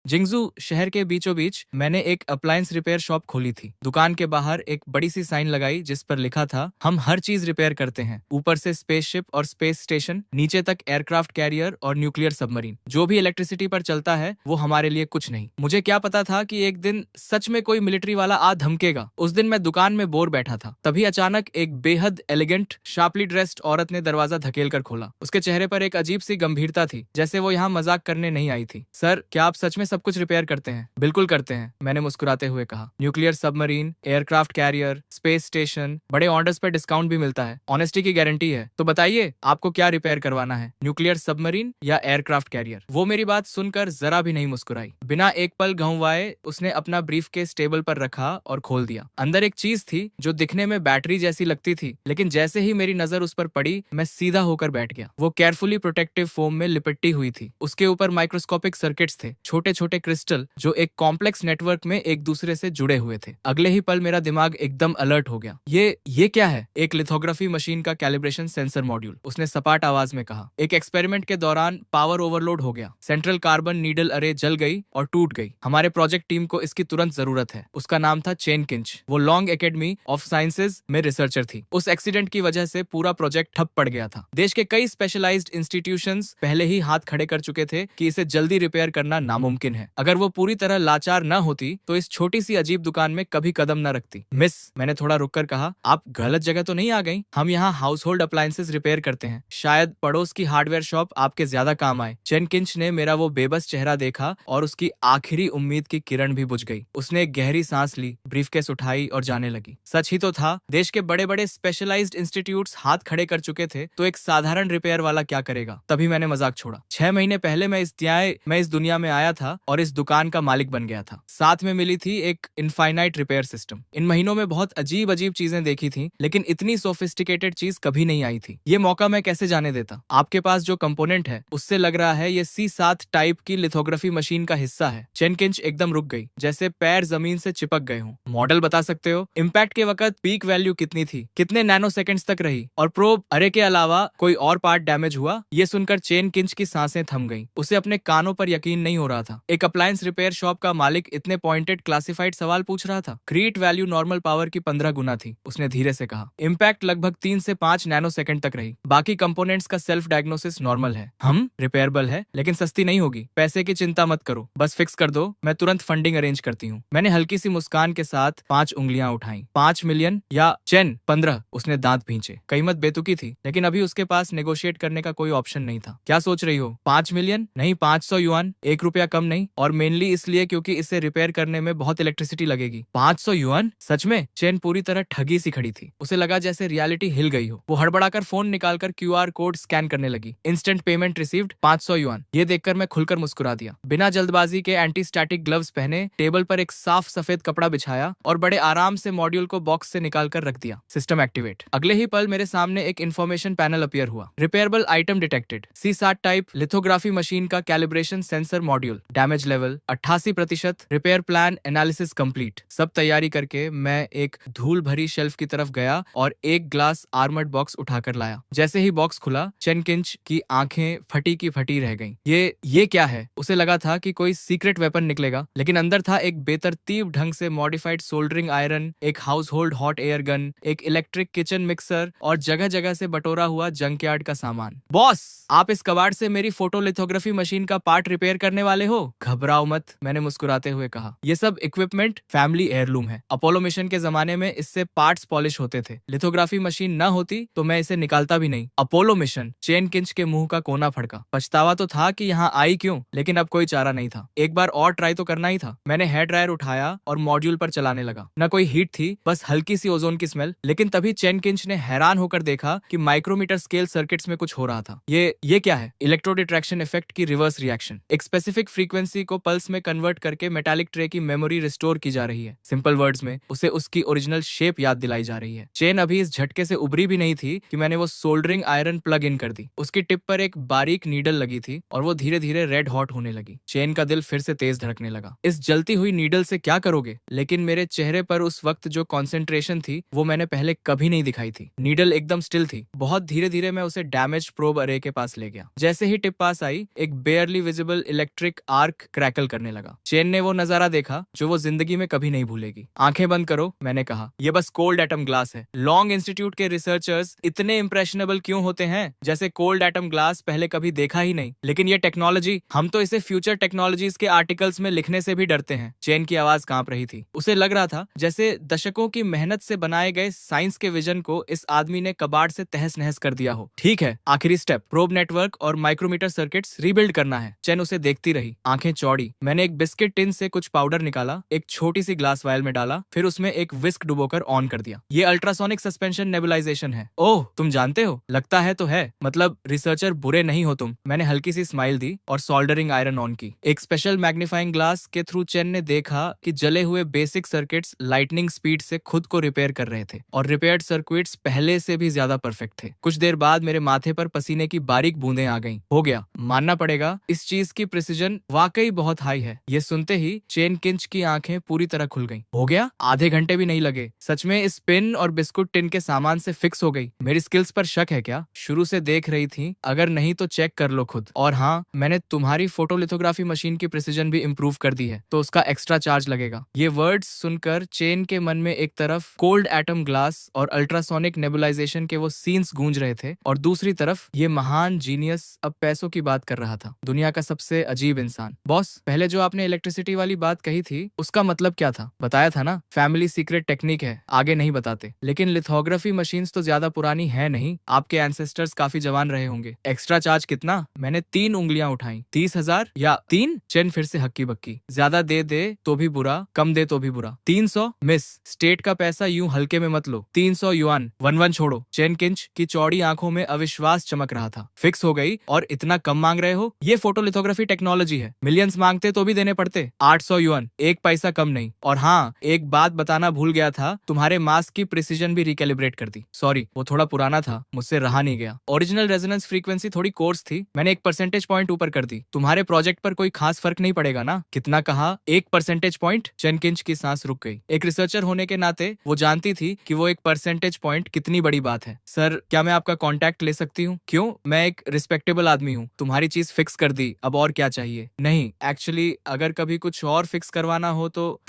Jingzhou शहर के बीचों बीच मैंने एक अप्लायंस रिपेयर शॉप खोली थी। दुकान के बाहर एक बड़ी सी साइन लगाई जिस पर लिखा था, हम हर चीज रिपेयर करते हैं, ऊपर से स्पेसशिप और स्पेस स्टेशन, नीचे तक एयरक्राफ्ट कैरियर और न्यूक्लियर सबमरीन। जो भी इलेक्ट्रिसिटी पर चलता है वो हमारे लिए कुछ नहीं। मुझे क्या पता था कि एक दिन सच में कोई मिलिट्री वाला आ धमकेगा। उस दिन मैं दुकान में बोर बैठा था, तभी अचानक एक बेहद एलिगेंट शार्पली ड्रेस्ड औरत ने दरवाजा धकेल कर खोला। उसके चेहरे पर एक अजीब सी गंभीरता थी, जैसे वो यहाँ मजाक करने नहीं आई थी। सर, क्या आप सच में सब कुछ रिपेयर करते हैं? बिल्कुल करते हैं, मैंने मुस्कुराते हुए कहा। Nuclear submarine, aircraft carrier, space station, बड़े ऑर्डर्स पर डिस्काउंट भी मिलता है, ऑनेस्टी की गारंटी है। तो बताइए, आपको क्या रिपेयर करवाना है, न्यूक्लियर सबमरीन या एयरक्राफ्ट कैरियर? वो मेरी बात सुनकर जरा भी नहीं मुस्कुराई। बिना एक पल घुमाए उसने अपना ब्रीफकेस टेबल पर रखा और खोल दिया। अंदर एक चीज थी जो दिखने में बैटरी जैसी लगती थी, लेकिन जैसे ही मेरी नजर उस पर पड़ी मैं सीधा होकर बैठ गया। वो केयरफुली प्रोटेक्टिव फोम में लिपटी हुई थी। उसके ऊपर माइक्रोस्कोपिक सर्किट्स थे, छोटे छोटे क्रिस्टल जो एक कॉम्प्लेक्स नेटवर्क में एक दूसरे से जुड़े हुए थे। अगले ही पल मेरा दिमाग एकदम अलर्ट हो गया। ये क्या है? एक लिथोग्राफी मशीन का कैलिब्रेशन सेंसर मॉड्यूल, उसने सपाट आवाज में कहा। एक एक्सपेरिमेंट के दौरान पावर ओवरलोड हो गया, सेंट्रल कार्बन नीडल अरे जल गई और टूट गई। हमारे प्रोजेक्ट टीम को इसकी तुरंत जरूरत है। उसका नाम था चेन किंच। वो लॉन्ग एकेडमी ऑफ साइंसेज में रिसर्चर थी। उस एक्सीडेंट की वजह से पूरा प्रोजेक्ट ठप पड़ गया था। देश के कई स्पेशलाइज्ड इंस्टीट्यूशंस पहले ही हाथ खड़े कर चुके थे कि इसे जल्दी रिपेयर करना नामुमकिन है। अगर वो पूरी तरह लाचार न होती तो इस छोटी सी अजीब दुकान में कभी कदम न रखती। मिस, मैंने थोड़ा रुककर कहा, आप गलत जगह तो नहीं आ गई? हम यहाँ हाउस होल्ड अप्लायंसेस रिपेयर करते हैं, शायद पड़ोस की हार्डवेयर शॉप आपके ज्यादा काम आए। चेन किंच ने मेरा वो बेबस चेहरा देखा और उसकी आखिरी उम्मीद की किरण भी बुझ गई। उसने एक गहरी सांस ली, ब्रीफकेस उठाई और जाने लगी। सच ही तो था, देश के बड़े बड़े स्पेशलाइज्ड इंस्टीट्यूट्स हाथ खड़े कर चुके थे, तो एक साधारण रिपेयर वाला क्या करेगा? तभी मैंने मजाक छोड़ा। 6 महीने पहले मैं इस दुनिया में आया था और इस दुकान का मालिक बन गया था। साथ में मिली थी एक इनफाइनाइट रिपेयर सिस्टम। इन महीनों में बहुत अजीब अजीब चीजें देखी थी, लेकिन इतनी सोफिस्टिकेटेड चीज कभी नहीं आई थी। ये मौका मैं कैसे जाने देता? आपके पास जो कंपोनेंट है उससे लग रहा है ये C7 टाइप की लिथोग्राफी मशीन का हिस्सा है। चेन किंच एकदम रुक गई, जैसे पैर जमीन से चिपक गए हों। मॉडल बता सकते हो? इम्पैक्ट के वक्त पीक वैल्यू कितनी थी, कितने नैनो सेकंड्स तक रही, और प्रोब अरे के अलावा कोई और पार्ट डैमेज हुआ? ये सुनकर चेन किंच की सांसें थम गईं। उसे अपने कानों पर यकीन नहीं हो रहा था। एक अप्लायंस रिपेयर शॉप का मालिक इतने पॉइंटेड क्लासिफाइड सवाल पूछ रहा था। क्रीट वैल्यू नॉर्मल पावर की 15 गुना थी, उसने धीरे से कहा। इम्पैक्ट लगभग 3 से 5 नैनो सेकंड तक रही। बाकी कंपोनेंट्स का सेल्फ डायग्नोसिस नॉर्मल है। हम रिपेयरेबल है, लेकिन सस्ती नहीं होगी। पैसे की चिंता मत करो, बस फिक्स कर दो, मैं तुरंत फंडिंग अरेंज करती हूँ। मैंने हल्की सी मुस्कान के साथ 5 उंगलियां उठाई। 5 मिलियन या चेन 15? उसने दांत भींचे। कीमत बेतुकी थी, लेकिन अभी उसके पास नेगोशिएट करने का कोई ऑप्शन नहीं था। क्या सोच रही हो? 5 मिलियन नहीं, 500 युआन, 1 रुपया कम नहीं, और मेनली इसलिए क्योंकि इसे रिपेयर करने में बहुत इलेक्ट्रिसिटी लगेगी। 500 युआन? सच में? चेन पूरी तरह ठगी सी खड़ी थी। उसे लगा जैसे रियलिटी हिल गई हो। वो हड़बड़ाकर फोन निकालकर QR कोड स्कैन करने लगी। Instant payment received, 500 yuan. ये देखकर मैं खुलकर मुस्कुरा दिया। बिना जल्दबाजी के एंटी स्टैटिक ग्लव्स पहने टेबल पर एक साफ सफेद कपड़ा बिछाया और बड़े आराम से मॉड्यूल को बॉक्स से निकालकर रख दिया। System activate. अगले ही पल मेरे सामने एक इन्फॉर्मेशन पैनल अपीयर हुआ। Repairable item detected, C7 type lithography machine का calibration sensor module, damage level 88%, repair plan analysis complete. सब तैयारी करके मैं एक धूल भरी शेल्फ की तरफ गया और एक ग्लास आर्मर्ड बॉक्स उठाकर लाया। जैसे ही बॉक्स खुला, चेन किंच की आंखें फटी की फटी रह गईं। ये क्या है? उसे लगा था कि कोई सीक्रेट वेपन निकलेगा, लेकिन अंदर था एक बेतरतीब ढंग से मॉडिफाइड सोल्डरिंग आयरन, एक house hold hot air gun, एक इलेक्ट्रिक किचन मिक्सर और जगह जगह से बटोरा हुआ जंकयार्ड का सामान। बॉस, आप इस कबाड़ से मेरी फोटोलिथोग्राफी मशीन का पार्ट रिपेयर करने वाले हो? घबराओ मत, मैंने मुस्कुराते हुए कहा। ये सब इक्विपमेंट फैमिली एयरलूम है। अपोलो मिशन के जमाने में इससे पार्ट्स पॉलिश होते थे। लिथोग्राफी मशीन न होती तो मैं इसे निकालता भी नहीं। Apollo mission? चेन किंच के मुंह का कोना फड़का। पछतावा तो था कि यहाँ आई क्यों, लेकिन अब कोई चारा नहीं था। एक बार और ट्राई तो करना ही था। मैंने हेयर ड्रायर उठाया और मॉड्यूल पर चलाने लगा। न कोई हीट थी, बस हल्की सी ओजोन की स्मेल। लेकिन तभी चेन किंच ने हैरान होकर देखा कि माइक्रोमीटर स्केल सर्किट्स में कुछ हो रहा था। ये क्या है? इलेक्ट्रोड अट्रैक्शन इफेक्ट की रिवर्स रिएक्शन। एक स्पेसिफिक फ्रीक्वेंसी को पल्स में कन्वर्ट करके मेटालिक ट्रे की मेमोरी रिस्टोर की जा रही है। सिंपल वर्ड्स में उसे उसकी ओरिजिनल शेप याद दिलाई जा रही है। चेन अभी इस झटके से उभरी भी नहीं थी कि मैंने वो सोल्डरिंग आयरन प्लग इन कर दी। उसकी टिप पर एक बारीक नीडल लगी थी और वो धीरे धीरे रेड हॉट होने लगी। चेन का दिल फिर से तेज धड़कने लगा। इस जलती हुई नीडल से क्या करोगे? लेकिन मेरे चेहरे पर उस वक्त जो कॉन्सेंट्रेशन थी वो मैंने पहले कभी नहीं दिखाई थी। नीडल एकदम स्टिल थी। बहुत धीरे धीरे मैं उसे डैमेज प्रोब अरे के पास ले गया। जैसे ही टिप पास आई, एक बेयरली विजिबल इलेक्ट्रिक आर्क नर्क क्रैकल करने लगा। चेन ने वो नजारा देखा जो वो जिंदगी में कभी नहीं भूलेगी। आंखें बंद करो, मैंने कहा। ये बस कोल्ड एटम ग्लास है। लॉन्ग इंस्टीट्यूट के रिसर्चर्स इतने इंप्रेशनेबल क्यों होते हैं, जैसे कोल्ड एटम ग्लास पहले कभी देखा ही नहीं। लेकिन ये टेक्नोलॉजी, हम तो इसे फ्यूचर टेक्नोलॉजीज के आर्टिकल्स में लिखने से भी डरते हैं। चेन की आवाज कांप रही थी। उसे लग रहा था जैसे दशकों की मेहनत से बनाए गए साइंस के विजन को इस आदमी ने कबाड़ से तहस नहस कर दिया हो। ठीक है, आखिरी स्टेप, प्रोब नेटवर्क और माइक्रोमीटर सर्किट्स रीबिल्ड करना है। चेन उसे देखती रही, आंखें चौड़ी। मैंने एक बिस्किट टिन से कुछ पाउडर निकाला, एक छोटी सी ग्लास वायल में डाला, फिर उसमें एक विस्क डुबोकर ऑन कर दिया। ये अल्ट्रासोनिक सस्पेंशन नेबुलाइजेशन है। ओह, तुम जानते हो? लगता है तो है। मतलब रिसर्चर बुरे नहीं हो तुम। मैंने हल्की सी स्माइल दी और सोल्डरिंग आयरन ऑन की। एक स्पेशल मैग्नीफाइंग ग्लास के थ्रू चेन ने देखा कि जले हुए बेसिक सर्किट्स लाइटनिंग स्पीड से खुद को रिपेयर कर रहे थे और रिपेयर्ड सर्किट्स पहले से भी ज्यादा परफेक्ट थे। कुछ देर बाद मेरे माथे पर पसीने की बारीक बूंदें आ गईं। हो गया, मानना पड़ेगा, इस चीज की प्रिसीजन वाकई बहुत हाई है। ये सुनते ही चेन किंच की आंखें पूरी तरह खुल गईं। हो गया? आधे घंटे भी नहीं लगे। सच में इस पिन और बिस्कुट टिन के सामान से फिक्स हो गई। मेरी स्किल्स पर शक है क्या? शुरू से देख रही थी, अगर नहीं तो चेक कर लो खुद। और हाँ, मैंने तुम्हारी फोटोलिथोग्राफी मशीन की प्रिसीजन भी इम्प्रूव कर दी है, तो उसका एक्स्ट्रा चार्ज लगेगा। ये वर्ड्स सुनकर चेन के मन में एक तरफ कोल्ड एटम ग्लास और अल्ट्रासोनिक नेबुलाइजेशन के वो सीन्स गूंज रहे थे और दूसरी तरफ ये महान जीनियस अब पैसों की बात कर रहा था। दुनिया का सबसे अजीब इंसान। बॉस, पहले जो आपने इलेक्ट्रिसिटी वाली बात कही थी उसका मतलब क्या था? बताया था ना, फैमिली सीक्रेट टेक्निक है, आगे नहीं बताते। लेकिन लिथोग्राफी मशीन्स तो ज्यादा पुरानी है नहीं, आपके एंसेस्टर्स काफी जवान रहे होंगे। एक्स्ट्रा चार्ज कितना? मैंने 3 उंगलियां उठाई। 30,000 या 3? चेन फिर से हक्की बक्की। ज्यादा दे तो भी बुरा, कम दे तो भी बुरा। 300? मिस, स्टेट का पैसा यूं हल्के में मत लो। 300 युआन, 1-1 छोड़ो। चेन किंच की चौड़ी आंखों में अविश्वास चमक रहा था। फिक्स हो गई? और इतना कम मांग रहे हो? ये फोटोलिथोग्राफी टेक्नोलॉजी है, मिलियंस मांगते तो भी देने पड़ते। 800 युआन, 1 पैसा कम नहीं। और हाँ, एक बात बताना भूल गया था, तुम्हारे मास्क की प्रिसीजन भी रिकैलिब्रेट कर दी। सॉरी, वो थोड़ा पुराना था, मुझसे रहा नहीं गया। ओरिजिनल रेजोनेंस फ्रीक्वेंसी थोड़ी कोर्स थी, मैंने 1 परसेंटेज पॉइंट ऊपर कर दी। तुम्हारे प्रोजेक्ट पर कोई खास फर्क नहीं पड़ेगा ना? कितना कहा? 1 परसेंटेज पॉइंट? चेन किंच की सांस रुक गई। एक रिसर्चर होने के नाते वो जानती थी कि वो 1 परसेंटेज पॉइंट कितनी बड़ी बात है। सर, क्या मैं आपका कॉन्टैक्ट ले सकती हूँ? क्यों? मैं एक रिस्पेक्टेबल आदमी हूँ। तुम्हारी चीज फिक्स कर दी, अब और क्या चाहिए? नहीं, एक्चुअली अगर कभी कुछ और फिक्स करवाना हो तो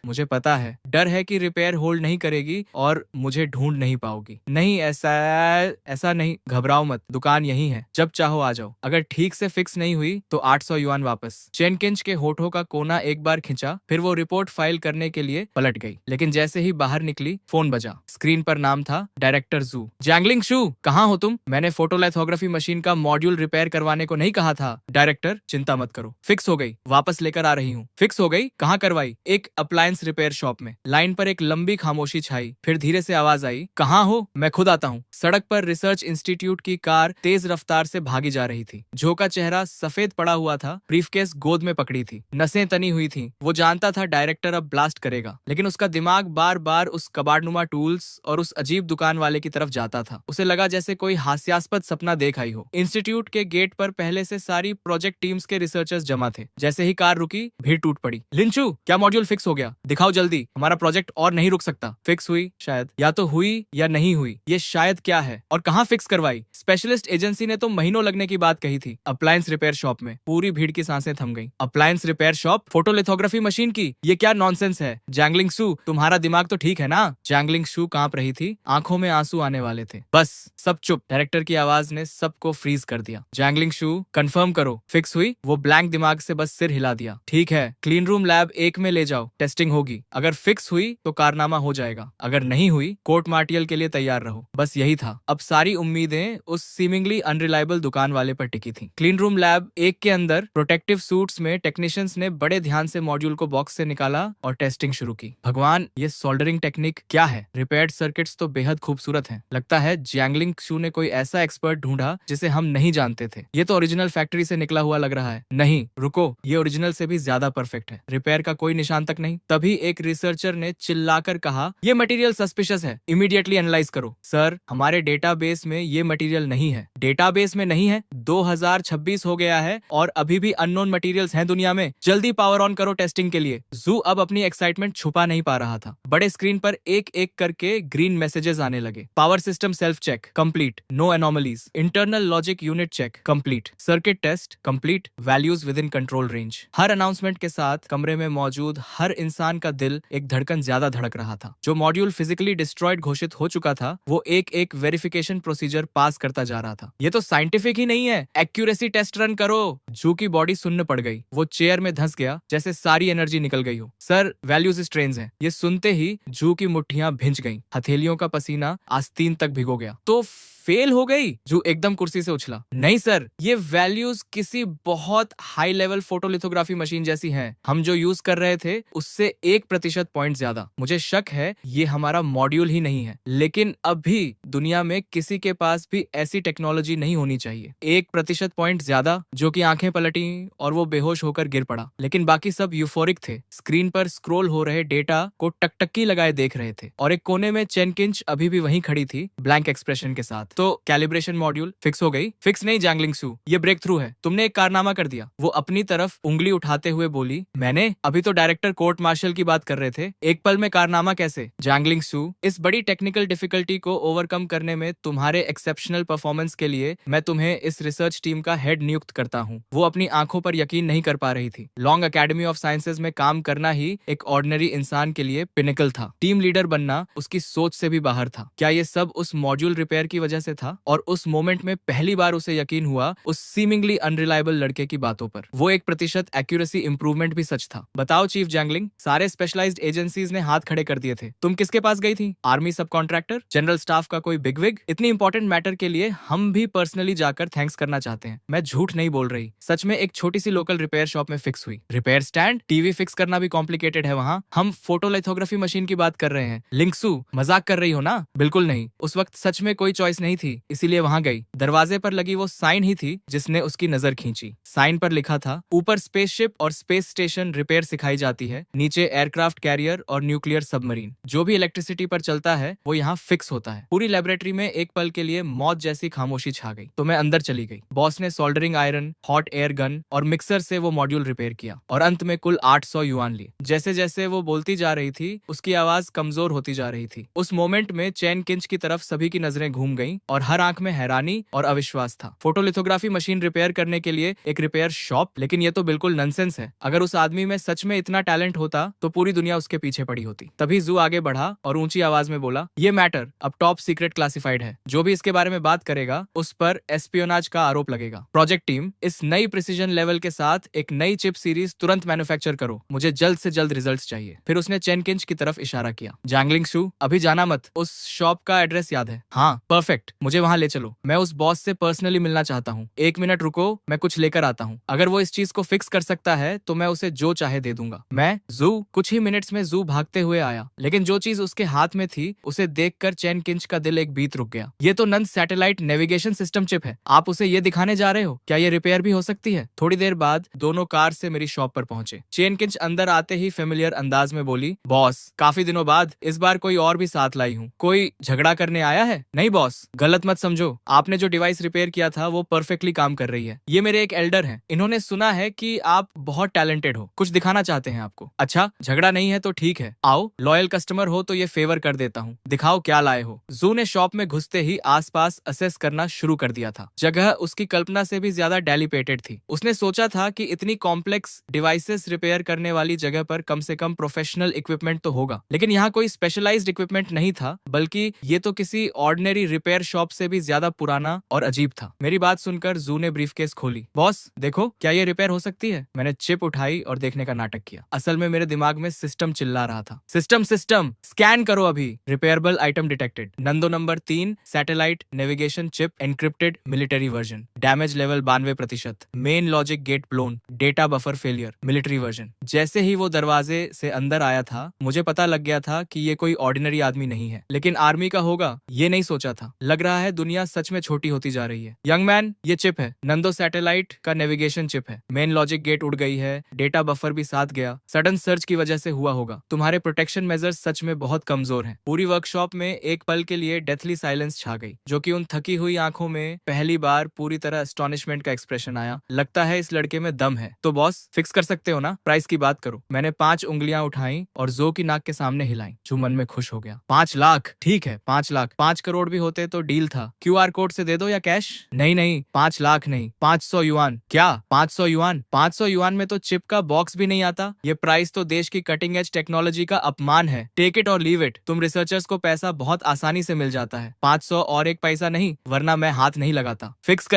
मुझे पता है, डर है कि रिपेयर होल्ड नहीं करेगी और मुझे ढूंढ नहीं पाओगी। नहीं, ऐसा नहीं, घबराओ मत, दुकान यही है, जब चाहो आ जाओ। अगर ठीक से फिक्स नहीं हुई तो 800 युआन वापस। चेन किंच के होठों का कोना एक बार खिंचा, फिर वो रिपोर्ट फाइल करने के लिए पलट गई। लेकिन जैसे ही बाहर निकली, फोन बजा। स्क्रीन पर नाम था डायरेक्टर जू। जैंगलिंग शू, कहाँ हो तुम? मैंने फोटोलिथोग्राफी मशीन का मॉड्यूल रिपेयर करवाने को नहीं कहा था। डायरेक्टर, चिंता मत करो, फिक्स हो गई, वापस लेकर आ रही हूँ। फिक्स हो गई? कहाँ करवाई? एक अप्लायंस रिपेयर शॉप में। लाइन पर एक लंबी खामोशी छाई, फिर धीरे से आवाज आई, कहाँ हो? मैं खुद आता हूँ। सड़क पर रिसर्च इंस्टीट्यूट की कार तेज रफ्तार से भागी जा रही थी। जो का चेहरा सफेद पड़ा हुआ था, ब्रीफकेस गोद में पकड़ी थी, नसें तनी हुई थी। वो जानता था डायरेक्टर अब ब्लास्ट करेगा, लेकिन उसका दिमाग बार बार उस कबाड़नुमा टूल्स और उस अजीब दुकान वाले की तरफ जाता था। उसे लगा जैसे कोई हास्यास्पद सपना देख आई हो। इंस्टीट्यूट के गेट पर पहले से सारी प्रोजेक्ट टीम्स के रिसर्चर्स जमा थे। जैसे ही कार रुकी, भीड़ टूट पड़ी। लिंचू, क्या मॉड्यूल फिक्स हो गया? दिखाओ जल्दी, हमारा प्रोजेक्ट और नहीं रुक सकता। फिक्स हुई? शायद। या तो हुई या नहीं हुई। ये शायद क्या है? और कहाँ फिक्स करवाई? स्पेशलिस्ट एजेंसी ने तो महीनों लगने की बात कही थी। अप्लायंस रिपेयर शॉप में। पूरी भीड़ की सांसें थम गई। Appliance repair shop? Photolithography machine की? ये क्या नॉनसेंस है? जैंगलिंग शू, तुम्हारा दिमाग तो ठीक है ना? जैंगलिंग शू कांप रही थी, आंखों में आंसू आने वाले थे। बस, सब चुप। डायरेक्टर की आवाज ने सबको फ्रीज कर दिया। जैंगलिंग शू, कंफर्म करो, फिक्स हुई? वो ब्लैंक दिमाग से बस सिर हिला दिया। ठीक है, क्लीन रूम लैब 1 में ले जाओ, टेस्टिंग होगी। अगर फिक्स हुई तो कारनामा हो जाएगा, अगर नहीं हुई कोर्ट मार्टियल के लिए तैयार रहो। बस यही था। अब सारी उम्मीदें उस सीमिंगली अनरिलायबल दुकान वाले पर टिकी थी। क्लीन रूम लैब 1 के अंदर प्रोटेक्टिव सूट्स में टेक्नीशियंस ने बड़े ध्यान से मॉड्यूल को बॉक्स से निकाला और टेस्टिंग शुरू की। भगवान, ये सोल्डरिंग टेक्निक क्या है? रिपेयर्ड सर्किट्स तो बेहद खूबसूरत हैं। लगता है जैंगलिंग शू ने कोई ऐसा एक्सपर्ट ढूंढा जिसे हम नहीं जानते थे। ये तो ओरिजिनल फैक्ट्री से निकला हुआ लग रहा है। नहीं, रुको, ये ओरिजिनल से भी ज्यादा परफेक्ट है। रिपेयर का कोई निशान तक नहीं। तभी एक रिसर्चर ने चिल्लाकर कहा, ये मटेरियल सस्पिशियस है, इमीडिएटली एनालाइज करो। सर, हमारे डेटाबेस में ये मटेरियल नहीं है। डेटाबेस में नहीं है? 2026 हो गया है और अभी भी अननोन मटेरियल्स हैं दुनिया में। जल्दी पावर ऑन करो टेस्टिंग के लिए। जू अब अपनी एक्साइटमेंट छुपा नहीं पा रहा था। बड़े स्क्रीन पर एक एक करके ग्रीन मैसेजेस आने लगे। Power system self check complete, no anomalies, internal logic unit check complete, circuit test complete, values within control range. हर अनाउंसमेंट के साथ कमरे में मौजूद हर इंसान का दिल एक धड़कन ज्यादा धड़क रहा था। जो मॉड्यूल फिजिकली डिस्ट्रॉयड घोषित हो चुका था, वो एक एक वेरिफिकेशन प्रोसीजर पास करता जा रहा था। ये तो साइंटिफिक ही नहीं है, एक्यूरेसी टेस्ट रन करो। जू की बॉडी सुन्न पड़ गई। वो चेयर में धंस गया जैसे सारी एनर्जी निकल गई हो। सर, वैल्यूज स्ट्रेन्स हैं। ये सुनते ही जू की मुट्ठियां भिंच गईं। हथेलियों का पसीना आस्तीन तक भिगो गया। तो फेल हो गई? जू एकदम कुर्सी से उछला। नहीं सर, ये वैल्यूज किसी बहुत हाई लेवल फोटोलिथोग्राफी मशीन जैसी हैं। हम जो यूज कर रहे थे उससे 1% पॉइंट ज्यादा। मुझे शक है ये हमारा मॉड्यूल ही नहीं है, लेकिन अब भी दुनिया में किसी के पास भी ऐसी टेक्नोलॉजी नहीं होनी चाहिए। 1% पॉइंट ज्यादा। जो कि आंखें पलटी और वो बेहोश होकर गिर पड़ा, लेकिन बाकी सब यूफोरिक थे। स्क्रीन पर स्क्रॉल हो रहे डेटा को टकटकी लगाए देख रहे थे और एक कोने में चेन किंच अभी भी वहीं खड़ी थी, ब्लैंक एक्सप्रेशन के साथ। तो कैलिब्रेशन मॉड्यूल फिक्स हो गई? फिक्स नहीं जैंगलिंग सू, ये ब्रेक थ्रू है। तुमने एक कारनामा कर दिया। वो अपनी तरफ उंगली उठाते हुए बोली। मैंने? अभी तो डायरेक्टर कोर्ट मार्शल की बात कर रहे थे। एक पल में कारनामा कैसे? जैंगलिंग सू, इस बड़ी टेक्निकल डिफिकल्टी को ओवरकम करने में तुम्हारे एक्सेप्शनल परफॉर्मेंस के लिए मैं तुम्हें इस रिसर्च टीम का हेड नियुक्त करता हूँ। वो अपनी आंखों पर यकीन नहीं कर पा रही थी। लॉन्ग एकेडमी ऑफ साइंसेज में काम करना ही एक ऑर्डिनरी इंसान के लिए पिनिकल था। टीम लीडर बनना उसकी सोच से भी बाहर था। क्या ये सब उस मॉड्यूल रिपेयर की वजह से था? और उस मोमेंट में पहली बार उसे यकीन हुआ उस सीमिंगली अनरिलायबल लड़के की बातों पर। वो 1% एक्यूरेसी इंप्रूवमेंट भी सच था। बताओ चीफ जैंगलिंग, सारे स्पेशलाइज्ड एजेंसीज ने हाथ खड़े कर दिए थे। तुम किसके पास गई थी? आर्मी सब कॉन्ट्रैक्टर, जनरल स्टाफ का कोई बिगविग? इतनी इंपॉर्टेंट मैटर के लिए हम भी पर्सनली जाकर थैंक्स करना चाहते हैं। मैं झूठ नहीं बोल रही, सच में एक छोटी सी लोकल रिपेयर शॉप में फिक्स हुई। Repair stand? टीवी फिक्स करना भी कॉम्प्लिकेटेड है वहाँ। हम फोटोलिथोग्राफी मशीन की बात कर रहे हैं। लिंक्सू, मजाक कर रही हो ना? बिल्कुल नहीं। उस वक्त सच में कोई चॉइस नहीं थी, इसीलिए वहां गई। दरवाजे पर लगी वो साइन ही थी जिसने उसकी नजर खींची। साइन पर लिखा था, ऊपर स्पेसशिप और स्पेस स्टेशन रिपेयर सिखाई जाती है, नीचे एयरक्राफ्ट कैरियर और न्यूक्लियर सबमरीन। जो भी इलेक्ट्रिसिटी पर चलता है वो यहाँ फिक्स होता है। पूरी लेबोरेटरी में एक पल के लिए मौत जैसी खामोशी छा गई। तो मैं अंदर चली गई। बॉस ने soldering iron, hot air gun और मिक्सर से वो मॉड्यूल रिपेयर किया और अंत में कुल 800 युआन लिए। जैसे जैसे वो बोलती जा रही थी उसकी आवाज कमजोर होती जा रही थी। उस मोमेंट में चैन किंच की तरफ सभी की नजरें घूम गईं और हर आंख में हैरानी और अविश्वास था। फोटोलिथोग्राफी मशीन रिपेयर करने के लिए एक रिपेयर शॉप? लेकिन ये तो बिल्कुल नॉनसेंस है। अगर उस आदमी में सच में इतना टैलेंट होता तो पूरी दुनिया उसके पीछे पड़ी होती। तभी जू आगे बढ़ा और ऊंची आवाज में बोला, ये मैटर अब टॉप सीक्रेट क्लासिफाइड है। जो भी इसके बारे में बात करेगा उस पर एस्पियोनाज का आरोप लगेगा। प्रोजेक्ट टीम, इस नई प्रिसीजन लेवल के साथ एक नई चिप सीरीज तुरंत मैन्युफैक्चर करो। मुझे जल्द से जल्द रिजल्ट्स चाहिए। फिर उसने चेन किंच की तरफ इशारा किया। जैंगलिंग शू, अभी जाना मत। उस शॉप का एड्रेस याद है? हाँ, परफेक्ट, मुझे वहां ले चलो। मैं उस बॉस से पर्सनली मिलना चाहता हूँ। 1 मिनट रुको, मैं कुछ लेकर आता हूँ। अगर वो इस चीज को फिक्स कर सकता है तो मैं उसे जो चाहे दे दूंगा। मैं? जू? कुछ ही मिनट्स में जू भागते हुए आया, लेकिन जो चीज उसके हाथ में थी उसे देखकर चैन किंच का दिल एक बीत रुक गया। ये तो नन सैटेलाइट नेविगेशन सिस्टम चिप है। आप उसे ये दिखाने जा रहे हो? क्या ये रिपेयर भी हो सकती है? थोड़ी देर बाद दोनों कार से मेरी शॉप पर पहुंचे। चैन किंच अंदर आते ही फेमिलियर अंदाज में बोली, बॉस, काफी दिनों बाद इस बार कोई और भी साथ लाई हूँ। कोई झगड़ा करने आया है? नहीं बॉस, गलत मत समझो। आपने जो डिवाइस रिपेयर किया था वो परफेक्टली काम कर रही है। ये मेरे एक एल्डर हैं। इन्होंने सुना है कि आप बहुत टैलेंटेड हो, कुछ दिखाना चाहते हैं आपको। अच्छा, झगड़ा नहीं है तो ठीक है, आओ। लॉयल कस्टमर हो तो ये फेवर कर देता हूँ। दिखाओ क्या लाए हो। जू ने शॉप में घुसते ही आसपास असेस करना शुरू कर दिया था। जगह उसकी कल्पना से भी ज्यादा डेलिपेटेड थी। उसने सोचा था कि इतनी कॉम्प्लेक्स डिवाइसेस रिपेयर करने वाली जगह पर कम से कम प्रोफेशनल इक्विपमेंट तो होगा, लेकिन यहाँ कोई स्पेशलाइज्ड इक्विपमेंट नहीं था, बल्कि ये तो किसी ऑर्डिनरी रिपेयर शॉप से भी ज्यादा पुराना और अजीब था। मेरी बात सुनकर जू ने ब्रीफकेस खोली। बॉस देखो, क्या ये रिपेयर हो सकती है? मैंने चिप उठाई और देखने का नाटक किया। असल में मेरे दिमाग में सिस्टम चिल्ला रहा था, सिस्टम सिस्टम स्कैन करो अभी। Repairable item detected. नंदो number 3 satellite navigation chip encrypted military version. Damage level 92%। Main logic gate blown. Data buffer failure military version. जैसे ही वो दरवाजे से अंदर आया था मुझे पता लग गया था कि ये कोई ऑर्डिनरी आदमी नहीं है, लेकिन आर्मी का होगा ये नहीं सोचा था। लग रहा है दुनिया सच में छोटी होती जा रही है। यंग मैन, ये चिप है, नंदो सैटेलाइट का नेविगेशन चिप है। मेन लॉजिक गेट उड़ गई है, डेटा बफर भी साथ गया। सडन सर्च की वजह से हुआ होगा। तुम्हारे प्रोटेक्शन मेजर्स सच में बहुत कमजोर हैं। पूरी वर्कशॉप में एक पल के लिए डेथली साइलेंस छा गई, जो कि उन थकी हुई आंखों में पहली बार पूरी तरह एस्टॉनिशमेंट का एक्सप्रेशन आया। लगता है इस लड़के में दम है। तो बॉस, फिक्स कर सकते हो ना? प्राइस की बात करो। मैंने 5 उंगलियां उठाई और जो की नाक के सामने हिलाई, जो मन में खुश हो गया। 5 लाख, ठीक है 5 लाख। 5 करोड़ भी होते तो डील था। QR कोड से दे दो या कैश? नहीं नहीं, 5 लाख नहीं, 500 युआन। क्या 500 युआन? 500 युआन में तो चिप का बॉक्स भी नहीं आता। ये प्राइस तो देश की कटिंग एज टेक्नोलॉजी का अपमान है। टेक इट और लीव इट। तुम रिसर्चर्स को पैसा बहुत आसानी से मिल जाता है। 500 और 1 पैसा नहीं, वरना मैं हाथ नहीं लगाता। फिक्स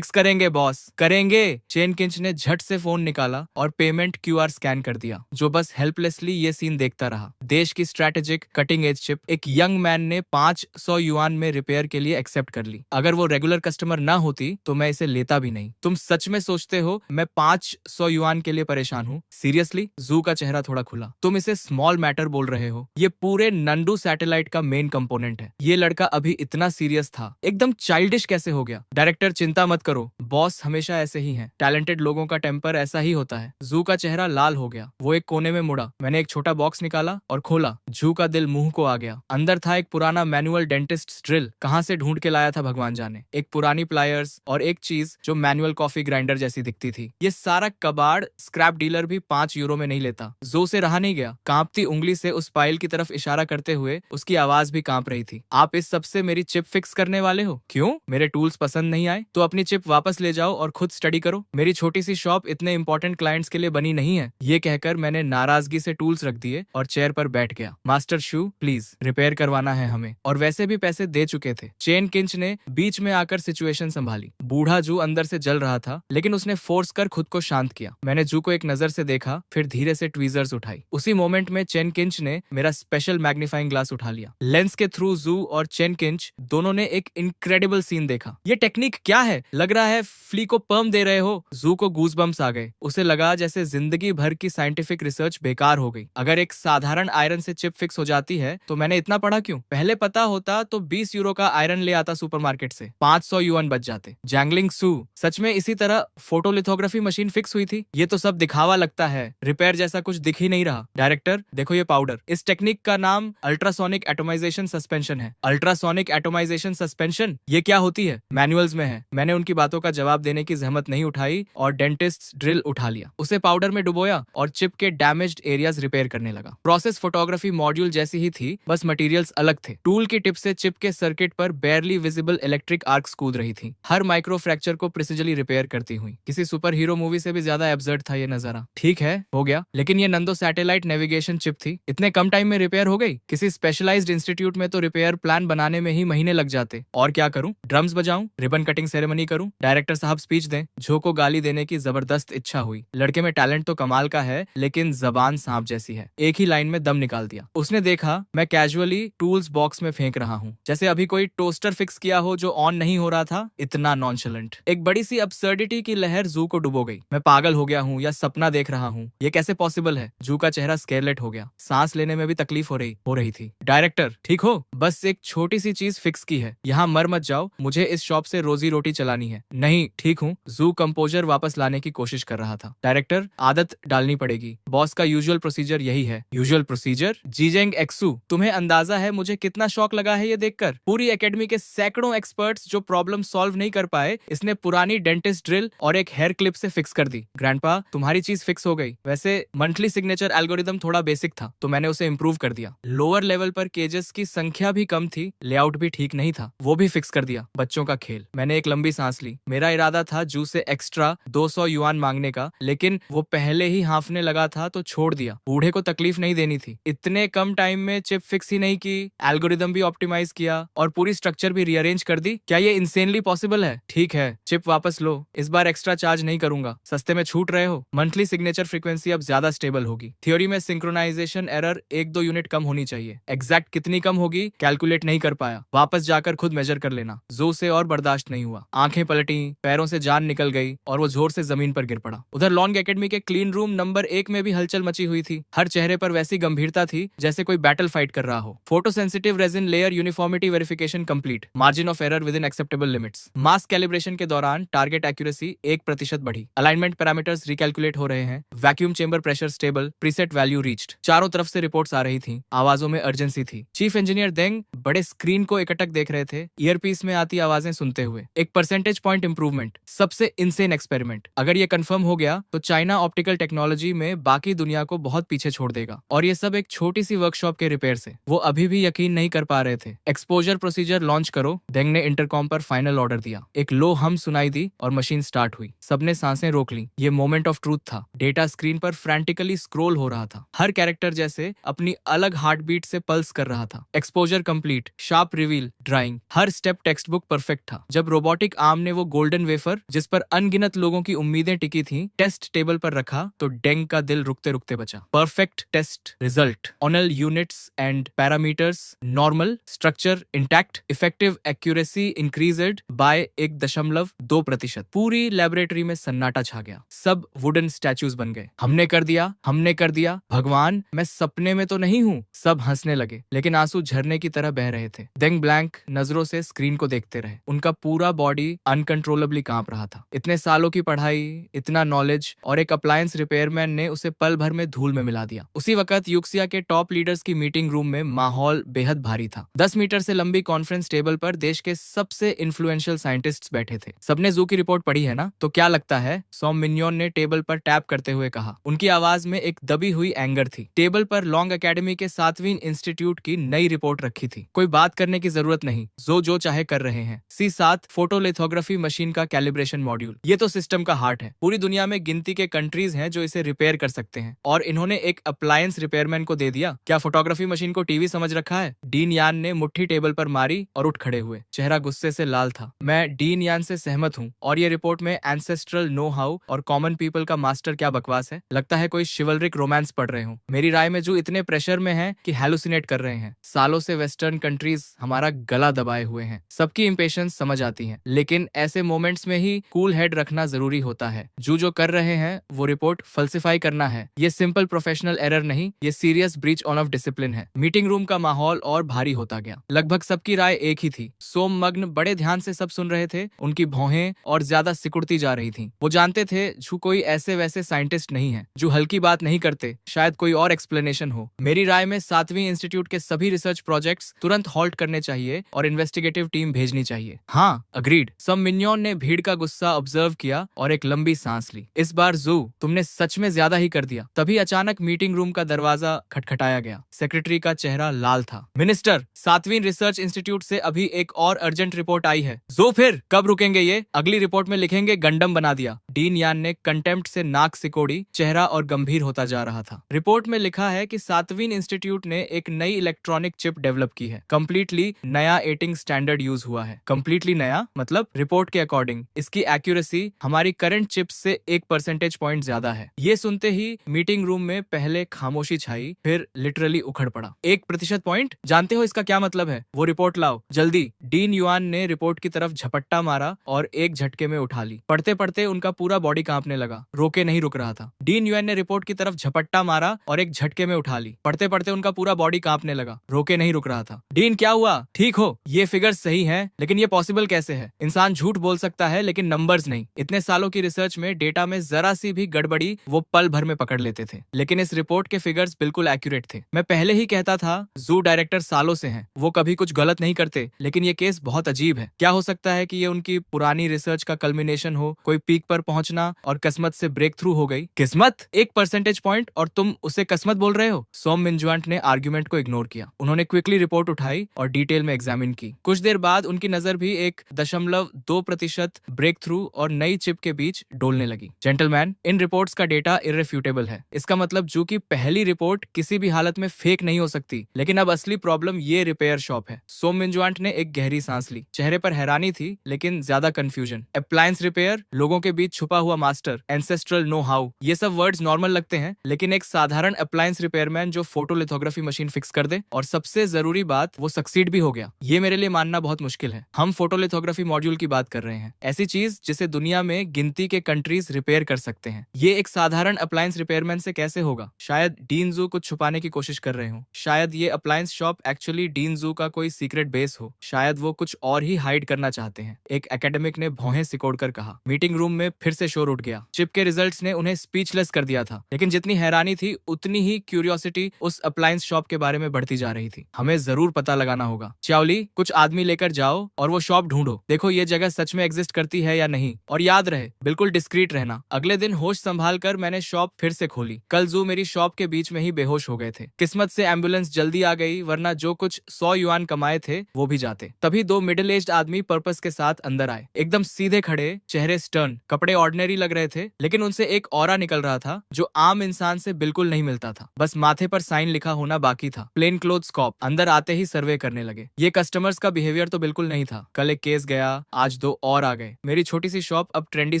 करेंगे बॉस, करेंगे। चेन किंच ने झट से फोन निकाला और पेमेंट QR स्कैन कर दिया, जो बस हेल्पलेसली ये सीन देखता रहा। देश की स्ट्रैटेजिक कटिंग एज चिप एक यंग मैन ने 500 युआन में रिपेयर के लिए एक्सेप्ट कर ली। अगर वो रेगुलर कस्टमर ना होती तो मैं इसे लेता भी नहीं। तुम सच में सोचते हो मैं 500 युआन के लिए परेशान हूँ? सीरियसली? जू का चेहरा थोड़ा खुला। तुम इसे स्मॉल मैटर बोल रहे हो? ये पूरे नंदू सैटेलाइट का मेन कंपोनेंट है। ये लड़का अभी इतना सीरियस था, एकदम चाइल्डिश कैसे हो गया? डायरेक्टर, चिंता मत करो, बॉस हमेशा ऐसे ही हैं। टैलेंटेड लोगों का टेम्पर ऐसा ही होता है। जू का चेहरा लाल हो गया। वो एक कोने में मुड़ा। मैंने एक छोटा बॉक्स निकाला और खोला। जू का दिल मुंह को आ गया। अंदर था एक पुराना मैनुअल डेंटिस्ट ड्रिल। कहाँ से ढूंढ के लाया था भगवान जाने। एक पुरानी प्लायर्स और एक चीज जो मैनुअल कॉफी ग्राइंडर जैसी दिखती थी। ये सारा कबाड़ स्क्रैप डीलर भी 5 यूरो में नहीं लेता। जो से रहा नहीं गया। कांपती उंगली से उस पाइल की तरफ इशारा करते हुए उसकी आवाज भी कांप रही थी। आप इस सबसे मेरी चिप फिक्स करने वाले हो? क्यों? मेरे टूल्स पसंद नहीं आए? तो अपनी चिप वापस ले जाओ और खुद स्टडी करो। मेरी छोटी सी शॉप इतने इंपॉर्टेंट क्लाइंट्स के लिए बनी नहीं है। ये कहकर मैंने नाराजगी से टूल्स रख दिए और चेयर पर बैठ गया। मास्टर शू, प्लीज रिपेयर करवाना है हमें, और वैसे भी पैसे दे चुके थे। चेन किंच ने बीच में आकर सिचुएशन संभाली। बूढ़ा जू अंदर से जल रहा था, लेकिन उसने फोर्स कर खुद को शांत किया। मैंने जू को एक नजर से देखा, फिर धीरे से ट्वीजर्स उठाई। उसी मोमेंट में चेन किंच ने मेरा स्पेशल मैग्नीफाइंग ग्लास उठा लिया। लेंस के थ्रू जू और चेन किंच दोनों ने एक इनक्रेडिबल सीन देखा। ये टेक्निक क्या है? लग रहा है फ्ली को पर्म दे रहे हो। जू को गूजबम्स आ गए। उसे लगा जैसे जिंदगी भर की साइंटिफिक रिसर्च बेकार हो गई। अगर एक साधारण आयरन से चिप फिक्स हो जाती है तो मैंने इतना पढ़ा क्यों? पहले पता होता तो 20 यूरो का आयरन ले आता सुपरमार्केट से, 500 युआन बच जाते। जैंगलिंग सू, सच में इसी तरह फोटोलिथोग्राफी मशीन फिक्स हुई थी? ये तो सब दिखावा लगता है, रिपेयर जैसा कुछ दिख ही नहीं रहा। डायरेक्टर देखो ये पाउडर। इस टेक्निक का नाम अल्ट्रासोनिक एटोमाइजेशन सस्पेंशन है। Ultrasonic atomisation suspension? ये क्या होती है? मैनुअल्स में है। मैंने उनकी बातों का जवाब देने की जहमत नहीं उठाई और डेंटिस्ट ड्रिल उठा लिया। उसे पाउडर में डुबोया और चिप के डैमेज्ड एरियाज रिपेयर करने लगा। प्रोसेस फोटोग्राफी मॉड्यूल जैसी ही थी, बस मटेरियल्स अलग थे। टूल की टिप से चिप के सर्किट पर बेयरली विजिबल इलेक्ट्रिक आर्क्स कूद रही थी, हर माइक्रो फ्रैक्चर को प्रिसिजली रिपेयर करती हुई। किसी सुपर हीरो मूवी से भी ज्यादा एब्सर्ड था ये नजारा। ठीक है, हो गया, लेकिन ये नंदो सैटेलाइट नेविगेशन चिप थी, इतने कम टाइम में रिपेयर हो गई? किसी स्पेशलाइज्ड इंस्टीट्यूट में तो रिपेयर प्लान बनाने में ही महीने लग जाते। और क्या करूं? ड्रम्स बजाऊं? रिबन कटिंग सेरेमनी करूं? डायरेक्टर साहब स्पीच दें? झो को गाली देने की जबरदस्त इच्छा हुई। लड़के में टैलेंट तो कमाल का है, लेकिन जबान सांप जैसी है। एक ही लाइन में दम निकाल दिया। उसने देखा मैं कैजुअली टूल्स बॉक्स में फेंक रहा हूँ, जैसे अभी कोई टोस्टर फिक्स किया हो जो ऑन नहीं हो रहा था। इतना नॉनशलेंट। एक बड़ी सी अब्सर्डिटी की लहर जू को डुबो गई। मैं पागल हो गया हूँ या सपना देख रहा हूँ? ये कैसे पॉसिबल है? जू का चेहरा स्केरलेट हो गया। सांस लेने में भी तकलीफ हो रही थी। डायरेक्टर ठीक हो? बस एक छोटी सी चीज फिक्स की है, यहाँ मर मत जाओ, मुझे इस शॉप से रोजी रोटी चलानी है। नहीं ठीक हूँ। जू कंपोजर वापस लाने की कोशिश कर रहा था। डायरेक्टर आदत डालनी पड़ेगी, बॉस का यूजुअल प्रोसीजर यही है। Usual procedure? जीजेंग एक्सू, तुम्हें अंदाजा है मुझे कितना शौक लगा है ये देखकर? पूरी एकेडमी के सैकड़ों एक्सपर्ट्स जो प्रॉब्लम सॉल्व नहीं कर पाए, इसने पुरानी डेंटिस्ट ड्रिल और एक हेयर क्लिप से फिक्स कर दी। ग्रैंडपा तुम्हारी चीज फिक्स हो गई। वैसे मंथली सिग्नेचर एल्गोरिदम थोड़ा बेसिक था तो मैंने उसे इम्प्रूव कर दिया। लोअर लेवल पर केजेस की संख्या भी कम थी, लेआउट भी ठीक नहीं था, वो भी फिक्स कर दिया। बच्चों का खेल। मैंने एक लंबी सांस ली। मेरा इरादा था जू से एक्स्ट्रा 200 युआन मांगने का, लेकिन वो पहले ही हांफने लगा था तो छोड़ दिया। बूढ़े को तकलीफ नहीं देनी थी। इतने कम टाइम में चिप फिक्स ही नहीं की, एल्गोरिदम भी ऑप्टिमाइज किया और पूरी स्ट्रक्चर भी रीअरेंज कर दी। क्या ये इंसेनली पॉसिबल है? ठीक है, चिप वापस लो, इस बार एक्स्ट्रा चार्ज नहीं करूंगा। सस्ते में छूट रहे हो। मंथली सिग्नेचर फ्रीक्वेंसी अब ज्यादा स्टेबल होगी। थ्योरी में सिंक्रोनाइजेशन एरर 1-2 यूनिट कम होनी चाहिए। एग्जैक्ट कितनी कम होगी कैलकुलेट नहीं कर पाया, वापस जाकर खुद मेजर कर लेना। जो से और बर्दाश्त नहीं हुआ। आंखें पलटी, पैरों से जान निकल गई और वो जोर से जमीन पर गिर पड़ा। उधर लॉन्ग एकेडमी के क्लीन रूम नंबर 1 में भी हलचल मची हुई थी। हर चेहरे पर वैसी गंभीर गंभीरता थी जैसे कोई बैटल फाइट कर रहा हो। Photo sensitive resin layer uniformity verification complete, margin of error with in acceptable limits. Mask calibration के दौरान टारगेट एक्यूरेसी 1% बढ़ी। अलाइनमेंट पैरामीटर्स रिकैलकुलेट हो रहे हैं। Vacuum chamber pressure stable, preset value reached. चारों तरफ से रिपोर्ट्स आ रही थी, आवाजों में अर्जेंसी थी। चीफ इंजीनियर देंग बड़े स्क्रीन को एकटक देख रहे थे, ईयरपीस में आती आवाजें सुनते हुए। एक परसेंटेज पॉइंट इंप्रूवमेंट, सबसे इंसेन एक्सपेरिमेंट। अगर ये कंफर्म हो गया तो चाइना ऑप्टिकल टेक्नोलॉजी में बाकी दुनिया को बहुत पीछे छोड़ देगा। और ये सब एक छोटी सी वर्कशॉप के रिपेयर से। वो अभी भी यकीन नहीं कर पा रहे थे। एक्सपोजर प्रोसीजर लॉन्च करो, देंग ने इंटरकॉम पर फाइनल ऑर्डर दिया। एक लो हम सुनाई दी और मशीन स्टार्ट हुई। सबने सांसें रोक ली। ये मोमेंट ऑफ ट्रूथ था। डेटा स्क्रीन पर फ्रैंटिकली स्क्रॉल हो रहा था, हर कैरेक्टर जैसे अपनी अलग हार्ट बीट से पल्स कर रहा था। Exposure complete, sharp reveal, drawing, हर स्टेप टेक्स्ट बुक परफेक्ट था। जब रोबोटिक आर्म ने वो गोल्डन वेफर जिस पर अनगिनत लोगों की उम्मीदें टिकी थी टेस्ट टेबल पर रखा तो डेंग का दिल रुकते रुकते बचा। परफेक्ट टेस्ट रिजल्ट, ऑनल units and parameters normal, structure intact, effective accuracy increased by 1.2%। पूरी लेबोरेटरी में सन्नाटा छा गया। सब वुडन स्टैचूज बन गए। हमने कर दिया, हमने कर दिया, भगवान मैं सपने में तो नहीं हूँ। सब हंसने लगे, लेकिन आंसू झरने की तरह बह रहे थे। देंग ब्लैंक नजरों से स्क्रीन को देखते रहे। उनका पूरा बॉडी अनकंट्रोलेबली कांप रहा था। इतने सालों की पढ़ाई, इतना नॉलेज, और एक अप्लायंस रिपेयरमैन ने उसे पल भर में धूल में मिला दिया। उसी वक्त यूक्सिया के टॉप लीडर्स की मीटिंग रूम में माहौल बेहद भारी था। 10 मीटर से लंबी कॉन्फ्रेंस टेबल पर देश के सबसे इन्फ्लुएंशियल साइंटिस्ट्स बैठे थे। सबने जू की रिपोर्ट पढ़ी है ना? तो क्या लगता है? सॉम मिन्योन ने टेबल पर टैप करते हुए कहा। उनकी आवाज में एक दबी हुई एंगर थी। टेबल पर लॉन्ग एकेडमी के 7वीं इंस्टीट्यूट की नई रिपोर्ट रखी थी। कोई बात करने की जरूरत नहीं, जो चाहे कर रहे हैं। C7 फोटोलिथोग्राफी मशीन का कैलिब्रेशन मॉड्यूल, ये तो सिस्टम का हार्ट है। पूरी दुनिया में गिनती के कंट्रीज हैं जो इसे रिपेयर कर सकते हैं, और इन्होंने एक अप्लायंस रिपेयरमैन को दे दिया। क्या फोटोग्राफी मशीन को टीवी समझ रखा है? डीन यान ने मुट्ठी टेबल पर मारी और उठ खड़े हुए। चेहरा गुस्से से लाल था। मैं डीन यान से सहमत हूँ, और ये रिपोर्ट में एंसेस्ट्रल नो हाउ और कॉमन पीपल का मास्टर क्या बकवास है। लगता है कोई शिवलरिक रोमांस पढ़ रहे हो। मेरी राय में जो इतने प्रेशर में है कि हैलुसिनेट कर रहे हैं। सालों से वेस्टर्न कंट्रीज हमारा गला दबाए हुए हैं। सबकी इंपेशेंस समझ आती है, लेकिन ऐसे मोमेंट्स में ही कूल हेड रखना जरूरी होता है। जो कर रहे हैं वो रिपोर्ट फल्सिफाई करना है। ये सिंपल प्रोफेशनल एरर नहीं, ये serious breach on off discipline है। मीटिंग रूम का माहौल और भारी होता गया। लगभग सबकी राय एक ही थी। सोम मग्न बड़े ध्यान से सब सुन रहे थे। उनकी भौहें और ज्यादा सिकुड़ती जा रही थीं। वो जानते थे जो कोई ऐसे वैसे साइंटिस्ट नहीं है जो हल्की बात नहीं करते। शायद कोई और एक्सप्लेनेशन हो। मेरी राय में 7वीं इंस्टीट्यूट के सभी रिसर्च प्रोजेक्ट्स तुरंत हॉल्ट करने चाहिए और इन्वेस्टिगेटिव टीम भेजनी चाहिए। हाँ, अग्रीड। सम मिन्योन ने भीड़ का गुस्सा ऑब्जर्व किया और एक लंबी सांस ली। इस बार जू तुमने सच में ज्यादा ही कर दिया। तभी अचानक मीटिंग रूम का दरवाजा खटखटाया गया। सेक्रेटरी का चेहरा लाल था। मिनिस्टर, 7वीं रिसर्च इंस्टीट्यूट से अभी एक और अर्जेंट रिपोर्ट आई है। जो फिर कब रुकेंगे? ये अगली रिपोर्ट में लिखेंगे गंडम बना दिया। डीन यान ने कंटेम्प्ट से नाक सिकोड़ी। चेहरा और गंभीर होता जा रहा था। रिपोर्ट में लिखा है कि 7वीं इंस्टीट्यूट ने एक नई इलेक्ट्रॉनिक चिप डेवलप की है। कंप्लीटली नया एटिंग स्टैंडर्ड यूज हुआ है। कंप्लीटली नया मतलब रिपोर्ट के अकॉर्डिंग इसकी एक्यूरेसी हमारी करंट चिप से 1% पॉइंट ज्यादा है। ये सुनते ही मीटिंग रूम में पहले खामोशी छाई, फिर लिटरली उखड़ पड़ा। 1% पॉइंट? जानते हो इसका क्या मतलब है? वो रिपोर्ट लाओ जल्दी। डीन युआन ने रिपोर्ट की तरफ झपट्टा मारा और एक झटके में उठा ली। पढ़ते पढ़ते उनका पूरा बॉडी कांपने लगा। रोके नहीं रुक रहा था। डीन युआन ने रिपोर्ट की तरफ झपट्टा मारा और एक झटके में उठा ली। पढ़ते पढ़ते उनका पूरा बॉडी कांपने लगा। रोके नहीं रुक रहा था। डीन, क्या हुआ? ठीक हो? ये फिगर्स सही हैं, लेकिन ये पॉसिबल कैसे है? इंसान झूठ बोल सकता है लेकिन नंबर्स नहीं। इतने सालों की रिसर्च में डेटा में जरा सी भी गड़बड़ी वो पल भर में पकड़ लेते थे, लेकिन इस रिपोर्ट के फिगर्स बिल्कुल एक्यूरेट थे। मैं पहले ही कहता था जू डायरेक्टर सालों से हैं, वो कभी कुछ गलत नहीं करते, लेकिन ये केस बहुत अजीब है। क्या हो सकता है कि ये उनकी पुरानी रिसर्च का कल्मिनेशन हो? कोई पीक पर पहुंचना और किस्मत से ब्रेक थ्रू हो गई। किस्मत? 1% पॉइंट और तुम उसे किस्मत बोल रहे हो? सोम मिन्जुआंट ने आर्ग्यूमेंट को इग्नोर किया। उन्होंने क्विकली रिपोर्ट उठाई और डिटेल में एग्जामिन की। कुछ देर बाद उनकी नजर भी 1.2% ब्रेक थ्रू और नई चिप के बीच डोलने लगी। जेंटलमैन, इन रिपोर्ट्स का डेटा इररेफ्यूटेबल है। इसका मतलब जू की पहली रिपोर्ट किसी भी हालत में फेक नहीं हो सकती। लेकिन अब असली प्रॉब्लम ये रिपेयर शॉप है। सोम मिन्जुआंट ने एक गहरी सांस ली। चेहरे पर हैरानी थी लेकिन ज्यादा कंफ्यूजन। अप्लायंस रिपेयर, लोगों के बीच छुपा हुआ मास्टर, एंसेस्ट्रल नो हाउ, ये सब वर्ड्स नॉर्मल लगते हैं, लेकिन एक साधारण अप्लायंस रिपेयरमैन जो फोटोलिथोग्राफी मशीन फिक्स कर दे और सबसे जरूरी बात वो सक्सीड भी हो गया, ये मेरे लिए मानना बहुत मुश्किल है। हम फोटोलिथोग्राफी मॉड्यूल की बात कर रहे हैं, ऐसी चीज जिसे दुनिया में गिनती के कंट्रीज रिपेयर कर सकते हैं। ये एक साधारण अप्लायंस रिपेयरमैन से कैसे होगा? शायद डीन जू जू कुछ छुपाने की कोशिश कर रहे हो। शायद ये अप्लायंस शॉप एक्चुअली डीन जू का कोई सीक्रेट बेस हो। शायद वो कुछ और ही हाइड करना चाहते हैं, एक एकेडमिक ने भौहें सिकोड़कर कहा। मीटिंग रूम में फिर से शोर उठ गया। चिप के रिजल्ट्स ने उन्हें स्पीचलेस कर दिया था, लेकिन जितनी हैरानी थी उतनी ही क्यूरियोसिटी उस अप्लायंस शॉप के बारे में बढ़ती जा रही थी। हमें जरूर पता लगाना होगा। चाओली, कुछ आदमी लेकर जाओ और वो शॉप ढूंढो। देखो ये जगह सच में एग्जिस्ट करती है या नहीं, और याद रहे बिल्कुल डिस्क्रीट रहना। अगले दिन होश संभाल कर मैंने शॉप फिर से खोली। कल जू मेरी शॉप के बीच में ही बेहोश हो गए थे। किस्मत से एम्बुलेंस जल्दी आ गई, वरना जो कुछ 100 युआन कमाए थे वो भी जाते। तभी 2 मिडिल एज्ड आदमी पर्पस के साथ अंदर आए। एकदम सीधे खड़े, चेहरे स्टर्न, कपड़े ऑर्डिनरी लग रहे थे, लेकिन उनसे एक ऑरा निकल रहा था जो आम इंसान से बिल्कुल नहीं मिलता था। बस माथे पर साइन लिखा होना बाकी था, प्लेन क्लोथ्स कॉप। अंदर आते ही सर्वे करने लगे। ये कस्टमर्स का बिहेवियर तो बिल्कुल नहीं था। कल एक केस गया, आज 2 और आ गए। मेरी छोटी सी शॉप अब ट्रेंडी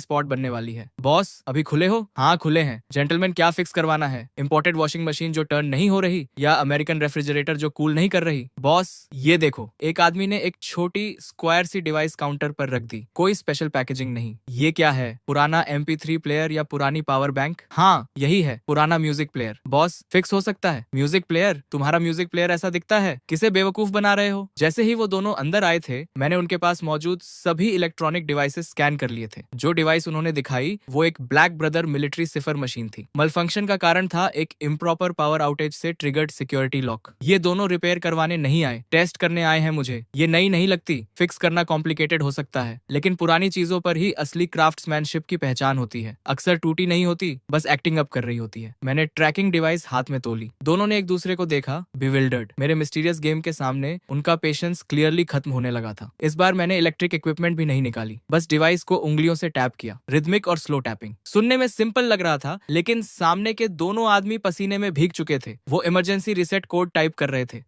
स्पॉट बनने वाली है। बॉस, अभी खुले हो? हाँ खुले हैं। जेंटलमैन, क्या फिक्स करवाना है? इंपोर्टेड वॉशिंग मशीन जो टर्न नहीं हो रही, या अमेरिकन रेफ्रिजरेटर जो कूल नहीं कर रही? बॉस, ये देखो। एक आदमी ने एक छोटी स्क्वायर सी डिवाइस काउंटर पर रख दी। कोई स्पेशल पैकेजिंग नहीं। ये क्या है? पुराना MP3 प्लेयर या पुरानी पावर बैंक? हाँ यही है, पुराना म्यूजिक प्लेयर। बॉस, फिक्स हो सकता है। Music player? तुम्हारा म्यूजिक प्लेयर ऐसा दिखता है? किसे बेवकूफ बना रहे हो? जैसे ही वो दोनों अंदर आए थे, मैंने उनके पास मौजूद सभी इलेक्ट्रॉनिक डिवाइसेस स्कैन कर लिए थे। जो डिवाइस उन्होंने दिखाई वो एक ब्लैक ब्रदर मिलिट्री सिफर मशीन थी। मलफंक्शन का कारण था एक इम्प्रॉपर पावर आउटेज से ट्रिगर्ड सिक्योरिटी लॉक। ये दोनों रिपेयर करवाने नहीं आए, टेस्ट करने आए हैं मुझे। ये नई नहीं लगती। फिक्स करना कॉम्प्लिकेटेड हो सकता है, लेकिन पुरानी चीजों पर ही असली क्राफ्ट्समैनशिप की पहचान होती है। अक्सर टूटी नहीं होती, बस एक्टिंग अप कर रही होती है। मैंने ट्रैकिंग डिवाइस हाथ में तोली। दोनों ने एक दूसरे को देखा, बिविल्डर्ड। मेरे मिस्टीरियस गेम के सामने उनका पेशेंस क्लियरली खत्म होने लगा था। इस बार मैंने इलेक्ट्रिक इक्विपमेंट भी नहीं निकाली, बस डिवाइस को उंगलियों से टैप किया। रिदमिक और स्लो टैपिंग। सुनने में सिंपल लग रहा था, लेकिन सामने के दोनों आदमी पसीने में भीग चुके थे। वो इमरजेंसी रिसेट कोड टाइप कर रहे थे।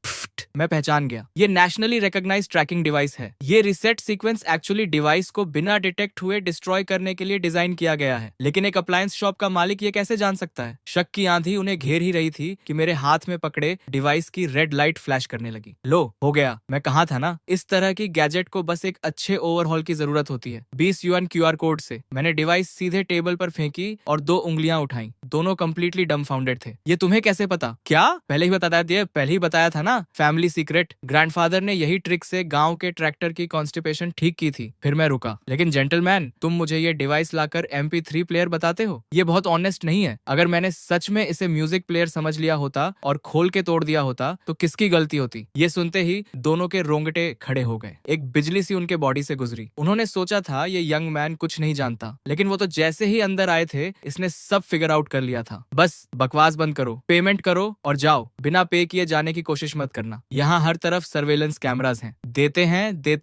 मैं पहचान गया, ये नेशनली रिकॉग्नाइज्ड ट्रैकिंग डिवाइस है। ये रिसेट सीक्वेंस एक्चुअली डिवाइस को बिना डिटेक्ट हुए डिस्ट्रॉय करने के लिए डिजाइन किया गया है। लेकिन एक अप्लायंस शॉप का मालिक ये कैसे जान सकता है? शक की आंधी उन्हें घेर ही रही थी कि मेरे हाथ में पकड़े डिवाइस की रेड लाइट फ्लैश करने लगी। लो, हो गया। मैं कहा था ना, इस तरह की गैजेट को बस एक अच्छे ओवरहॉल की जरूरत होती है। 20 युआन QR कोड से मैंने डिवाइस सीधे टेबल पर फेंकी और 2 उंगलियां उठाई। दोनों कंप्लीटली डम्फाउंडेड थे। ये तुम्हें कैसे पता? क्या? पहले ही बताया था ना, फैमिली सीक्रेट। ग्रैंडफादर ने यही ट्रिक से गांव के ट्रैक्टर की कॉन्स्टिपेशन ठीक की थी। फिर मैं रुका। लेकिन जेंटलमैन, तुम मुझे ये डिवाइस लाकर MP3 प्लेयर बताते हो? ये बहुत ऑनेस्ट नहीं है। अगर मैंने सच में इसे म्यूजिक प्लेयर समझ लिया होता और खोल के तोड़ दिया होता तो किसकी गलती होती? ये सुनते ही दोनों के रोंगटे खड़े हो गए। एक बिजली सी उनके बॉडी से गुजरी। उन्होंने सोचा था ये यंग मैन कुछ नहीं जानता, लेकिन वो तो जैसे ही अंदर आए थे, इसने सब फिगर आउट कर लिया था। बस बकवास बंद करो, पेमेंट करो और जाओ। बिना पे किए जाने की कोशिश मत करना। यहाँ हर तरफ सर्वेलेंस कैमरास हैं। देते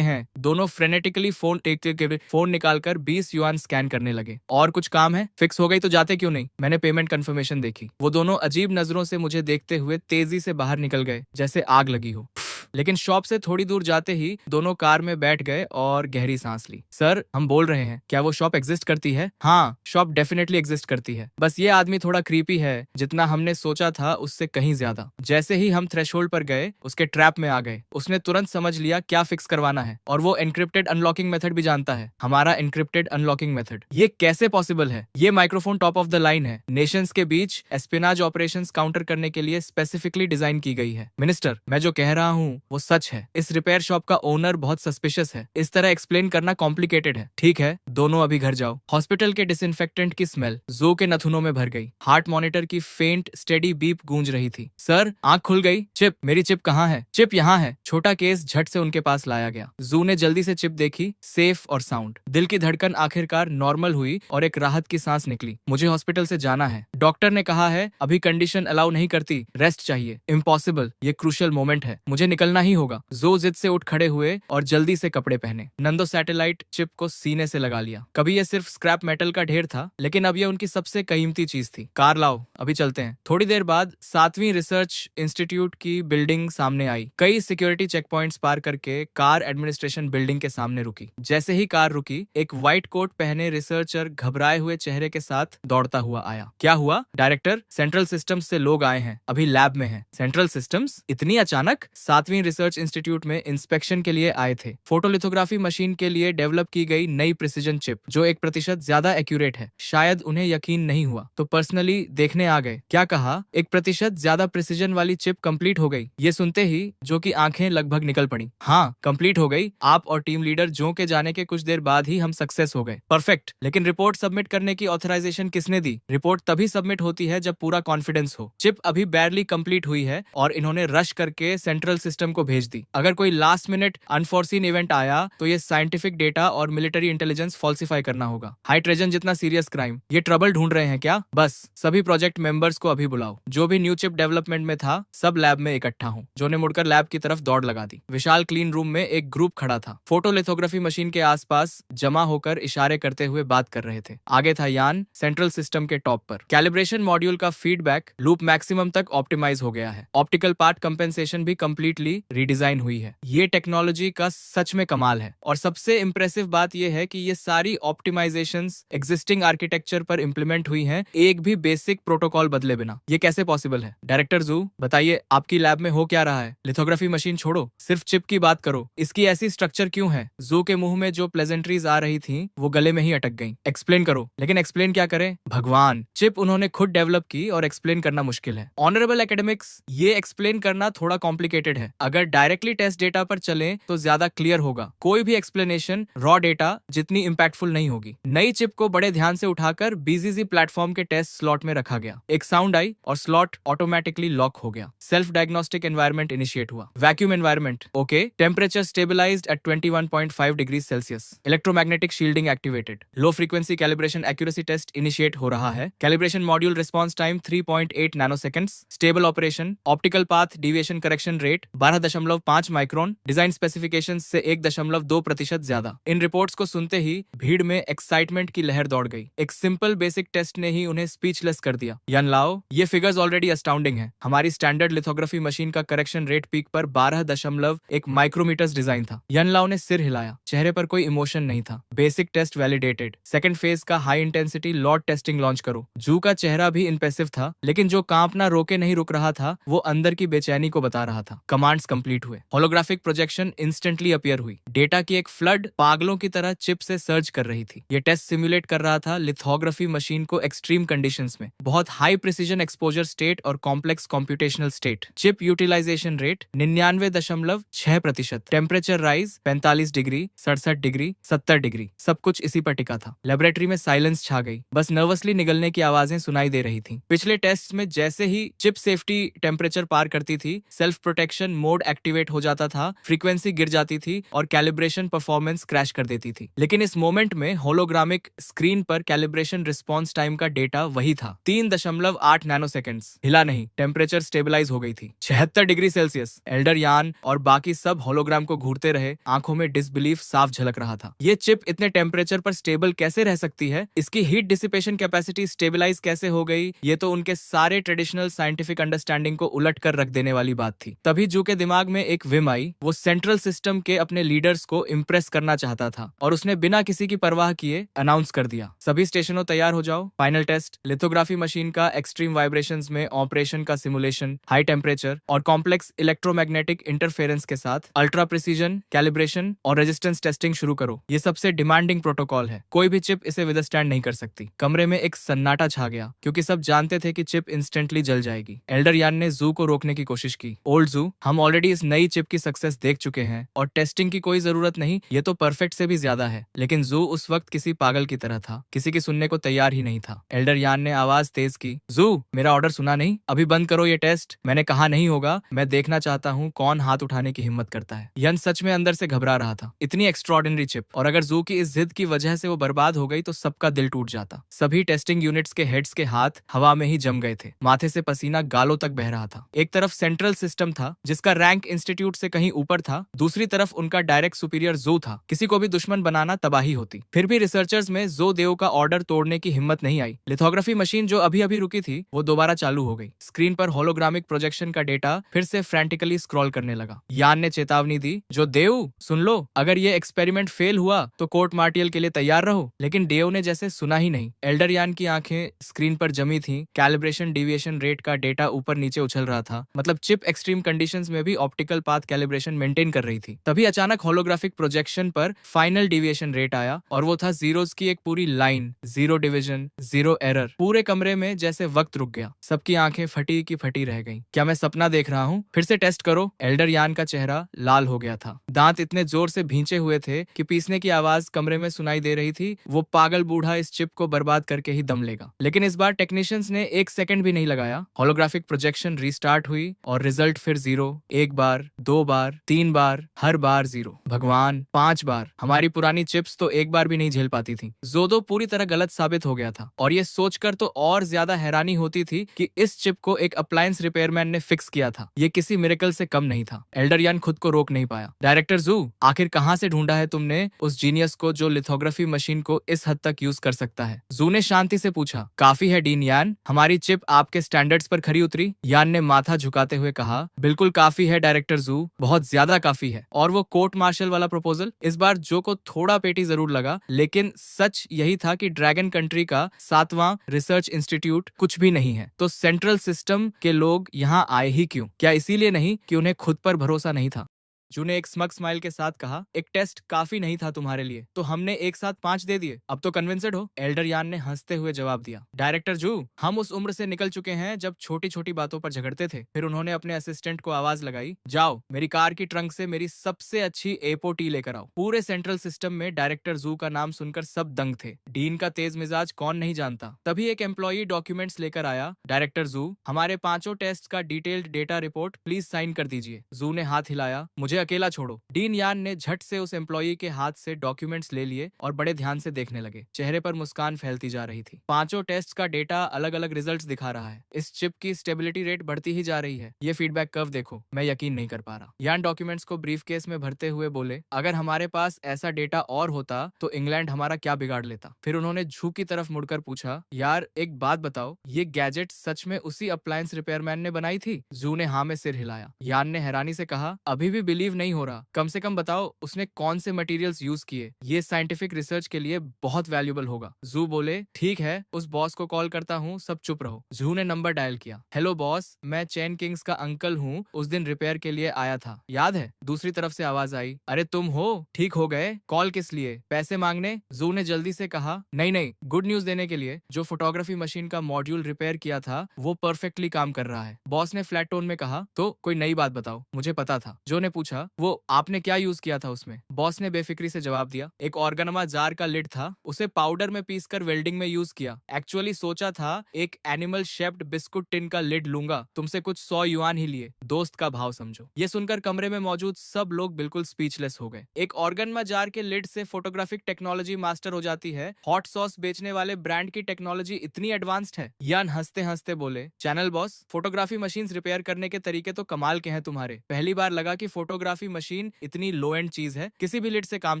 हैं। दोनों फ्रेनेटिकली फोन निकालकर 20 युआन स्कैन करने लगे। और कुछ काम है? फिक्स हो गई तो जाते क्यों नहीं? मैंने पेमेंट कंफर्मेशन देखी। वो दोनों अजीब नजरों से मुझे देखते हुए तेजी से बाहर निकल गए, जैसे आग लगी हो। लेकिन शॉप से थोड़ी दूर जाते ही दोनों कार में बैठ गए और गहरी सांस ली। सर, हम बोल रहे हैं, क्या वो शॉप एग्जिस्ट करती है? हाँ, शॉप डेफिनेटली एग्जिस्ट करती है। बस ये आदमी थोड़ा क्रीपी है, जितना हमने सोचा था उससे कहीं ज्यादा। जैसे ही हम थ्रेशोल्ड पर गए, उसके ट्रैप में आ गए। उसने तुरंत समझ लिया क्या फिक्स करवाना है, और वो एनक्रिप्टेड अनलॉकिंग मेथड भी जानता है। हमारा एनक्रिप्टेड अनलॉकिंग मेथड। ये कैसे पॉसिबल है? ये microphone top of the line है। नेशंस के बीच एस्पिनाज ऑपरेशंस काउंटर करने के लिए स्पेसिफिकली डिजाइन की गई है। मिनिस्टर, मैं जो कह रहा हूँ वो सच है। इस रिपेयर शॉप का ओनर बहुत सस्पिशियस है। इस तरह एक्सप्लेन करना कॉम्प्लिकेटेड है। ठीक है, दोनों अभी घर जाओ। हॉस्पिटल के डिसइंफेक्टेंट की स्मेल जू के नथुनों में भर गई। हार्ट मॉनिटर की फेंट स्टेडी बीप गूंज रही थी। सर, आंख खुल गई। चिप, मेरी चिप कहाँ है? चिप यहाँ है। छोटा केस झट से उनके पास लाया गया। जू ने जल्दी से चिप देखी, सेफ और साउंड। दिल की धड़कन आखिरकार नॉर्मल हुई और एक राहत की सांस निकली। मुझे हॉस्पिटल से जाना है। डॉक्टर ने कहा है अभी कंडीशन अलाउ नहीं करती, रेस्ट चाहिए। इम्पॉसिबल, ये क्रूशियल मोमेंट है, मुझे निकलना ही होगा। जो जिद से उठ खड़े हुए और जल्दी से कपड़े पहने। नंदो सैटेलाइट चिप को सीने से लगा लिया। कभी ये सिर्फ स्क्रैप मेटल का ढेर था, लेकिन अब ये उनकी सबसे कीमती चीज थी। कार लाओ, अभी चलते हैं। थोड़ी देर बाद 7वीं रिसर्च इंस्टीट्यूट की बिल्डिंग सामने आई। कई सिक्योरिटी चेक पॉइंट्स पार करके कार एडमिनिस्ट्रेशन बिल्डिंग के सामने रुकी। जैसे ही कार रुकी, एक व्हाइट कोट पहने रिसर्चर घबराए हुए चेहरे के साथ दौड़ता हुआ आया। क्या हुआ? डायरेक्टर, सेंट्रल सिस्टम्स से लोग आए हैं, अभी लैब में हैं। Central systems? इतनी अचानक? 7वीं रिसर्च इंस्टीट्यूट में इंस्पेक्शन के लिए आए थे। फोटोलिथोग्राफी मशीन के लिए डेवलप की गई नई प्रिसिजन चिप जो 1% ज्यादा एक्यूरेट है। शायद उन्हें यकीन नहीं हुआ तो पर्सनली देखने आ गए। क्या कहा? 1% ज्यादा प्रिसिजन वाली चिप कंप्लीट हो गई। ये सुनते ही जो की आंखें लगभग निकल पड़ी। हाँ, कंप्लीट हो गई। आप और टीम लीडर जो के जाने के कुछ देर बाद ही हम सक्सेस हो गए। परफेक्ट। लेकिन रिपोर्ट सबमिट करने की ऑथराइजेशन किसने दी? रिपोर्ट तभी सबमिट होती है जब पूरा कॉन्फिडेंस हो। चिप अभी बैरली कंप्लीट हुई है और इन्होंने रश करके सेंट्रल सिस्टम को भेज दी। अगर कोई लास्ट मिनट अनफोर्सीन इवेंट आया तो ये साइंटिफिक डेटा और मिलिट्री इंटेलिजेंस फॉल्सिफाई करना होगा। हाई ट्रेजन जितना सीरियस क्राइम। ये ट्रबल ढूंढ रहे हैं क्या? बस सभी प्रोजेक्ट मेंबर्स को अभी बुलाओ। जो भी न्यू चिप डेवलपमेंट में था सब लैब में इकट्ठा हो। जो ने मुड़कर लैब की तरफ दौड़ लगा दी। विशाल क्लीन रूम में एक ग्रुप खड़ा था। फोटोलिथोग्राफी मशीन के आसपास जमा होकर इशारे करते हुए बात कर रहे थे। आगे था यान सेंट्रल सिस्टम के टॉप पर। कैलिब्रेशन मॉड्यूल का फीडबैक लूप मैक्सिमम तक ऑप्टिमाइज हो गया है। ऑप्टिकल पार्ट कंपेंसेशन भी कंप्लीटली रीडिजाइन हुई है। ये टेक्नोलॉजी का सच में कमाल है। और सबसे इंप्रेसिव बात यह है कि ये सारी ऑप्टिमाइजेशंस एग्जिस्टिंग आर्किटेक्चर पर इंप्लीमेंट हुई हैं, एक भी बेसिक प्रोटोकॉल बदले बिना। ये कैसे पॉसिबल है? डायरेक्टर जू, बताइए आपकी लैब में हो क्या रहा है? लिथोग्राफी मशीन छोड़ो, सिर्फ चिप की बात करो। इसकी ऐसी स्ट्रक्चर क्यों है? जू के मुंह में जो प्लेजेंट्रीज आ रही थी वो गले में ही अटक गई। एक्सप्लेन करो। लेकिन एक्सप्लेन क्या करें? भगवान, चिप उन्होंने खुद डेवलप की और एक्सप्लेन करना मुश्किल है। ऑनरेबल एकेडमिक्स, ये एक्सप्लेन करना थोड़ा कॉम्प्लिकेटेड है। अगर डायरेक्टली टेस्ट डेटा पर चलें तो ज्यादा क्लियर होगा। कोई भी एक्सप्लेनेशन रॉ डेटा जितनी इंपैक्टफुल नहीं होगी। नई चिप को बड़े ध्यान से उठाकर बीजीजी प्लेटफॉर्म के टेस्ट स्लॉट में रखा गया। एक साउंड आई और स्लॉट ऑटोमेटिकली लॉक हो गया। सेल्फ डायग्नोस्टिक एनवायरनमेंट इनिशिएट हुआ। Vacuum environment okay. Temperature stabilised at 21.5 degree Celsius. Electromagnetic shielding activated. Low frequency calibration accuracy test initiate हो रहा है। Calibration module response time 3.8 nanoseconds. Stable operation. Optical path deviation correction rate 12.5 micron. Design specification से 1.2% ज्यादा। इन reports को सुनते ही भीड़ में excitement की लहर दौड़ गई। एक सिंपल बेसिक टेस्ट ने ही उन्हें स्पीचलेस कर दिया। यान लाओ, ये फिगर्स ऑलरेडी अस्टाउंडिंग है। हमारी स्टैंडर्ड लिथोग्राफी मशीन का करेक्शन रेट पीक पर 12.1 माइक्रोमीटर्स डिजाइन था। यान लाओ ने सिर हिलाया। चेहरे पर कोई इमोशन नहीं था। Basic test validated. Second phase का high intensity lot testing launch करो। जू का चेहरा भी इंप्रेसिव था, लेकिन जो कांपना रोके नहीं रुक रहा था वो अंदर की बेचैनी को बता रहा था। कमांड्स कंप्लीट हुए। होलोग्राफिक प्रोजेक्शन इंस्टेंटली अपीयर हुई। डेटा की एक फ्लड पागलों की तरह चिप से सर्च कर रही थी। ये टेस्ट सिमुलेट कर रहा था लिथोग्राफी मशीन को एक्सट्रीम कंडीशंस में, बहुत हाई प्रिसीजन एक्सपोजर स्टेट और complex computational state. Chip utilization rate 99.6%। Temperature rise 45 degree, 67 degree, 70 degree. सब कुछ इसी पर टिका था। लेबोरेटरी में साइलेंस छा गई। बस नर्वसली निगलने की आवाजें सुनाई दे रही थी। पिछले टेस्ट में जैसे ही चिप सेफ्टी टेम्परेचर पार करती थी, सेल्फ प्रोटेक्शन मोड एक्टिवेट हो जाता था, फ्रीक्वेंसी गिर जाती थी और कैलिब्रेशन परफॉर्मेंस क्रैश कर देती थी। लेकिन इस मोमेंट में होलोग्रामिक स्क्रीन पर कैलिब्रेशन रिस्पॉन्स टाइम का डेटा वही था, 3.8 नैनोसेकंड्स। हिला नहीं। टेम्परेचर स्टेबलाइज हो गई थी, 76 डिग्री सेल्सियस। एल्डर यान और बाकी सब होलोग्राम को घूरते रहे। आंखों में डिसबिलीफ साफ झलक रहा था। ये चिप इतने टेम्परेचर पर स्टेबल कैसे रह सकती है? इसकी हीट डिसिपेशन कैपेसिटी स्टेबलाइज कैसे हो गई? ये तो उनके सारे ट्रेडिशनल साइंटिफिक अंडरस्टैंडिंग को उलट कर रख देने वाली बात थी। तभी जू के दिमाग में एक विम आई। वो सेंट्रल सिस्टम के अपने लीडर्स को इम्प्रेस करना चाहता था और उसने बिना किसी की परवाह किए अनाउंस कर दिया, सभी स्टेशनों तैयार हो जाओ। Final test. लिथोग्राफी मशीन का एक्सट्रीम वाइब्रेशंस में ऑपरेशन का सिमुलेशन, हाई टेम्परेचर और कॉम्प्लेक्स इलेक्ट्रोमैग्नेटिक इंटरफेरेंस के साथ अल्ट्रा प्रिसीजन कैलिब्रेशन और रेजिस्टेंस टेस्टिंग शुरू करो। ये सबसे डिमांडिंग प्रोटोकॉल है। कोई भी चिप इसे विदस्टैंड नहीं कर सकती। कमरे में एक सन्नाटा छा गया क्योंकि सब जानते थे कि चिप इंस्टेंटली जल जाएगी। एल्डर यान ने जू को रोकने की कोशिश की। ओल्ड जू, हम ऑलरेडी इस नई चिप की सक्सेस देख चुके हैं और टेस्टिंग की कोई जरूरत नहीं। ये तो परफेक्ट से भी ज्यादा है। लेकिन जू उस वक्त किसी पागल की तरह था, किसी की सुनने को तैयार ही नहीं था। एल्डर यान ने आवाज तेज की, जू, मेरा ऑर्डर सुना नहीं? अभी बंद करो ये टेस्ट। मैंने कहा नहीं होगा। मैं देखना चाहता हूँ कौन हाथ उठाने की हिम्मत करता है। यन सच में अंदर से घबरा रहा था। इतनी एक्स्ट्रॉर्डिनरी चिप, और अगर जू की इस जिद की वजह से वो बर्बाद हो गई तो सबका दिल टूट जाता। सभी टेस्टिंग यूनिट्स के हेड्स के हाथ हवा में ही जम गए थे। माथे से पसीना गालों तक बह रहा था। एक तरफ सेंट्रल सिस्टम था जिसका रैंक इंस्टीट्यूट से कहीं ऊपर था, दूसरी तरफ उनका डायरेक्ट सुपीरियर जो था। किसी को भी दुश्मन बनाना तबाही होती। फिर भी रिसर्चर्स में जो देव का ऑर्डर तोड़ने की हिम्मत नहीं आई। लिथोग्राफी मशीन जो अभी अभी रुकी थी वो दोबारा चालू हो गई। स्क्रीन पर होलोग्रामिक प्रोजेक्शन का डेटा फिर से फ्रैंटिकली स्क्रॉल करने लगा। यान ने चेतावनी दी, जो देव सुन लो, अगर ये एक्सपेरिमेंट फेल हुआ तो कोर्ट मार्टियल के लिए तैयार रहो। लेकिन देव ने जैसे सुना ही नहीं। एल्डर यान की आंखें स्क्रीन पर जमी थी। कैलिब्रेशन डिविएशन रेट का डेटा ऊपर नीचे उछल रहा था। मतलब चिप एक्सट्रीम कंडीशंस में भी ऑप्टिकल पाथ कैलिब्रेशन मेंटेन कर रही थी। तभी अचानक होलोग्राफिक प्रोजेक्शन पर फाइनल डिविएशन रेट आया और वो था जीरोस की एक पूरी लाइन, 0 डिवीजन, 0 एरर। पूरे कमरे में जैसे वक्त रुक गया। सबकी आंखें फटी की फटी रह गईं। क्या मैं सपना देख रहा हूँ? फिर से टेस्ट करो। एल्डर यान का चेहरा लाल हो गया था। दांत इतने जोर से भींचे हुए थे कि पीसने की आवाज कमरे में सुनाई दे रही थी। वो पागल बूढ़ा इस चिप को बर्बाद करके ही दम लेगा। लेकिन इस बार टेक्नीशियंस ने 1 सेकंड भी नहीं लगाया। होलोग्राफिक प्रोजेक्शन रीस्टार्ट हुई और रिजल्ट फिर 0। 1 बार, 2 बार, 3 बार, हर बार 0। भगवान, 5 बार। हमारी पुरानी चिप्स तो एक बार भी नहीं झेल पाती थी। जोदो पूरी तरह गलत साबित हो गया था और ये सोचकर तो और ज्यादा हैरानी होती थी कि इस चिप को एक अप्लायंस रिपेयरमैन ने फिक्स किया था। ये किसी मिरेकल से कम नहीं था। एल्डर यान खुद को रोक नहीं पाया। डायरेक्टर जू, आखिर कहां से ढूंढा है तुमने उस जीनियस को जो लिथोग्राफी मशीन को इस हद तक यूज कर सकता है? जू ने शांति से पूछा। काफी है डीन यान, हमारी चिप आपके स्टैंडर्ड्स पर खरी उतरी? यान ने माथा झुकाते हुए कहा। बिल्कुल काफी है डायरेक्टर जू, बहुत ज्यादा काफी है। और वो कोर्ट मार्शल वाला प्रपोजल? इस बार जो को थोड़ा पेटी जरूर लगा, लेकिन सच यही था कि ड्रैगन कंट्री का 7वां रिसर्च इंस्टीट्यूट कुछ भी नहीं है। तो सेंट्रल सिस्टम के लोग यहाँ आए ही क्यों? क्या इसीलिए नहीं कि उन्हें खुद पर भरोसा नहीं था? जू ने एक स्मग स्माइल के साथ कहा। एक टेस्ट काफी नहीं था तुम्हारे लिए, तो हमने एक साथ 5 दे दिए। अब तो कन्विंस्ड हो? एल्डर यान ने हंसते हुए जवाब दिया। डायरेक्टर जू, हम उस उम्र से निकल चुके हैं जब छोटी छोटी बातों पर झगड़ते थे। फिर उन्होंने अपने असिस्टेंट को आवाज लगाई। जाओ, मेरी कार की ट्रंक से मेरी सबसे अच्छी एपो टी लेकर आओ। पूरे सेंट्रल सिस्टम में डायरेक्टर जू का नाम सुनकर सब दंग थे। डीन का तेज मिजाज कौन नहीं जानता। तभी एक एम्प्लॉई डॉक्यूमेंट्स लेकर आया। डायरेक्टर जू, हमारे 5 टेस्ट का detailed data report please sign कर दीजिए। जू ने हाथ हिलाया। मुझे अकेला छोड़ो। डीन यान ने झट से उस एम्प्लॉई के हाथ से डॉक्यूमेंट्स ले लिए और बड़े ध्यान से देखने लगे। चेहरे पर मुस्कान फैलती जा रही थी। 5 टेस्ट का डेटा अलग अलग रिजल्ट्स दिखा रहा है। इस चिप की स्टेबिलिटी रेट बढ़ती ही जा रही है। ये फीडबैक कर्व देखो, मैं यकीन नहीं कर पा रहा। यान डॉक्यूमेंट्स को ब्रीफ केस में भरते हुए बोले। अगर हमारे पास ऐसा डेटा और होता तो इंग्लैंड हमारा क्या बिगाड़ लेता? फिर उन्होंने झू की तरफ मुड़कर पूछा। यार एक बात बताओ, ये गैजेट सच में उसी अप्लायंस रिपेयरमैन ने बनाई थी? जू ने हाँ में सिर हिलाया। यान ने हैरानी से कहा। अभी भी बिलीव नहीं हो रहा। कम से कम बताओ उसने कौन से मटेरियल्स यूज किए। ये साइंटिफिक रिसर्च के लिए बहुत वैल्यूएबल होगा। जू बोले। ठीक है, उस बॉस को कॉल करता हूँ, सब चुप रहो। जू ने नंबर डायल किया। हेलो बॉस, मैं चैन किंग्स का अंकल हूँ, उस दिन रिपेयर के लिए आया था, याद है? दूसरी तरफ से आवाज आई। अरे तुम हो? ठीक हो गए? कॉल किस लिए? पैसे मांगने? जू ने जल्दी से कहा। नहीं नहीं, गुड न्यूज देने के लिए। जो फोटोग्राफी मशीन का मॉड्यूल रिपेयर किया था वो परफेक्टली काम कर रहा है। बॉस ने फ्लैट टोन में कहा। तो कोई नई बात बताओ, मुझे पता था। जो ने पूछा। वो आपने क्या यूज किया था उसमें? बॉस ने बेफिक्री से जवाब दिया। एक ऑर्गेनमा जार का लिड था, उसे पाउडर में पीसकर वेल्डिंग में यूज किया। एक्चुअली सोचा था एक एनिमल शेप्ड बिस्कुट टिन का लिड लूंगा, तुमसे कुछ 100 युआन ही लिए। दोस्त का भाव समझो। ये सुनकर कमरे में मौजूद सब लोग बिल्कुल स्पीचलेस हो गए। एक ऑर्गेनमा जार के लिड से फोटोग्राफिक टेक्नोलॉजी मास्टर हो जाती है। हॉट सॉस बेचने वाले ब्रांड की टेक्नोलॉजी इतनी एडवांस्ड है। यान हंसते हंसते बोले। Channel boss, photography machine repair करने के तरीके तो कमाल के हैं तुम्हारे। पहली बार लगा कि फोटोग्राफी मशीन इतनी लो एंड चीज है, किसी भी लिड से काम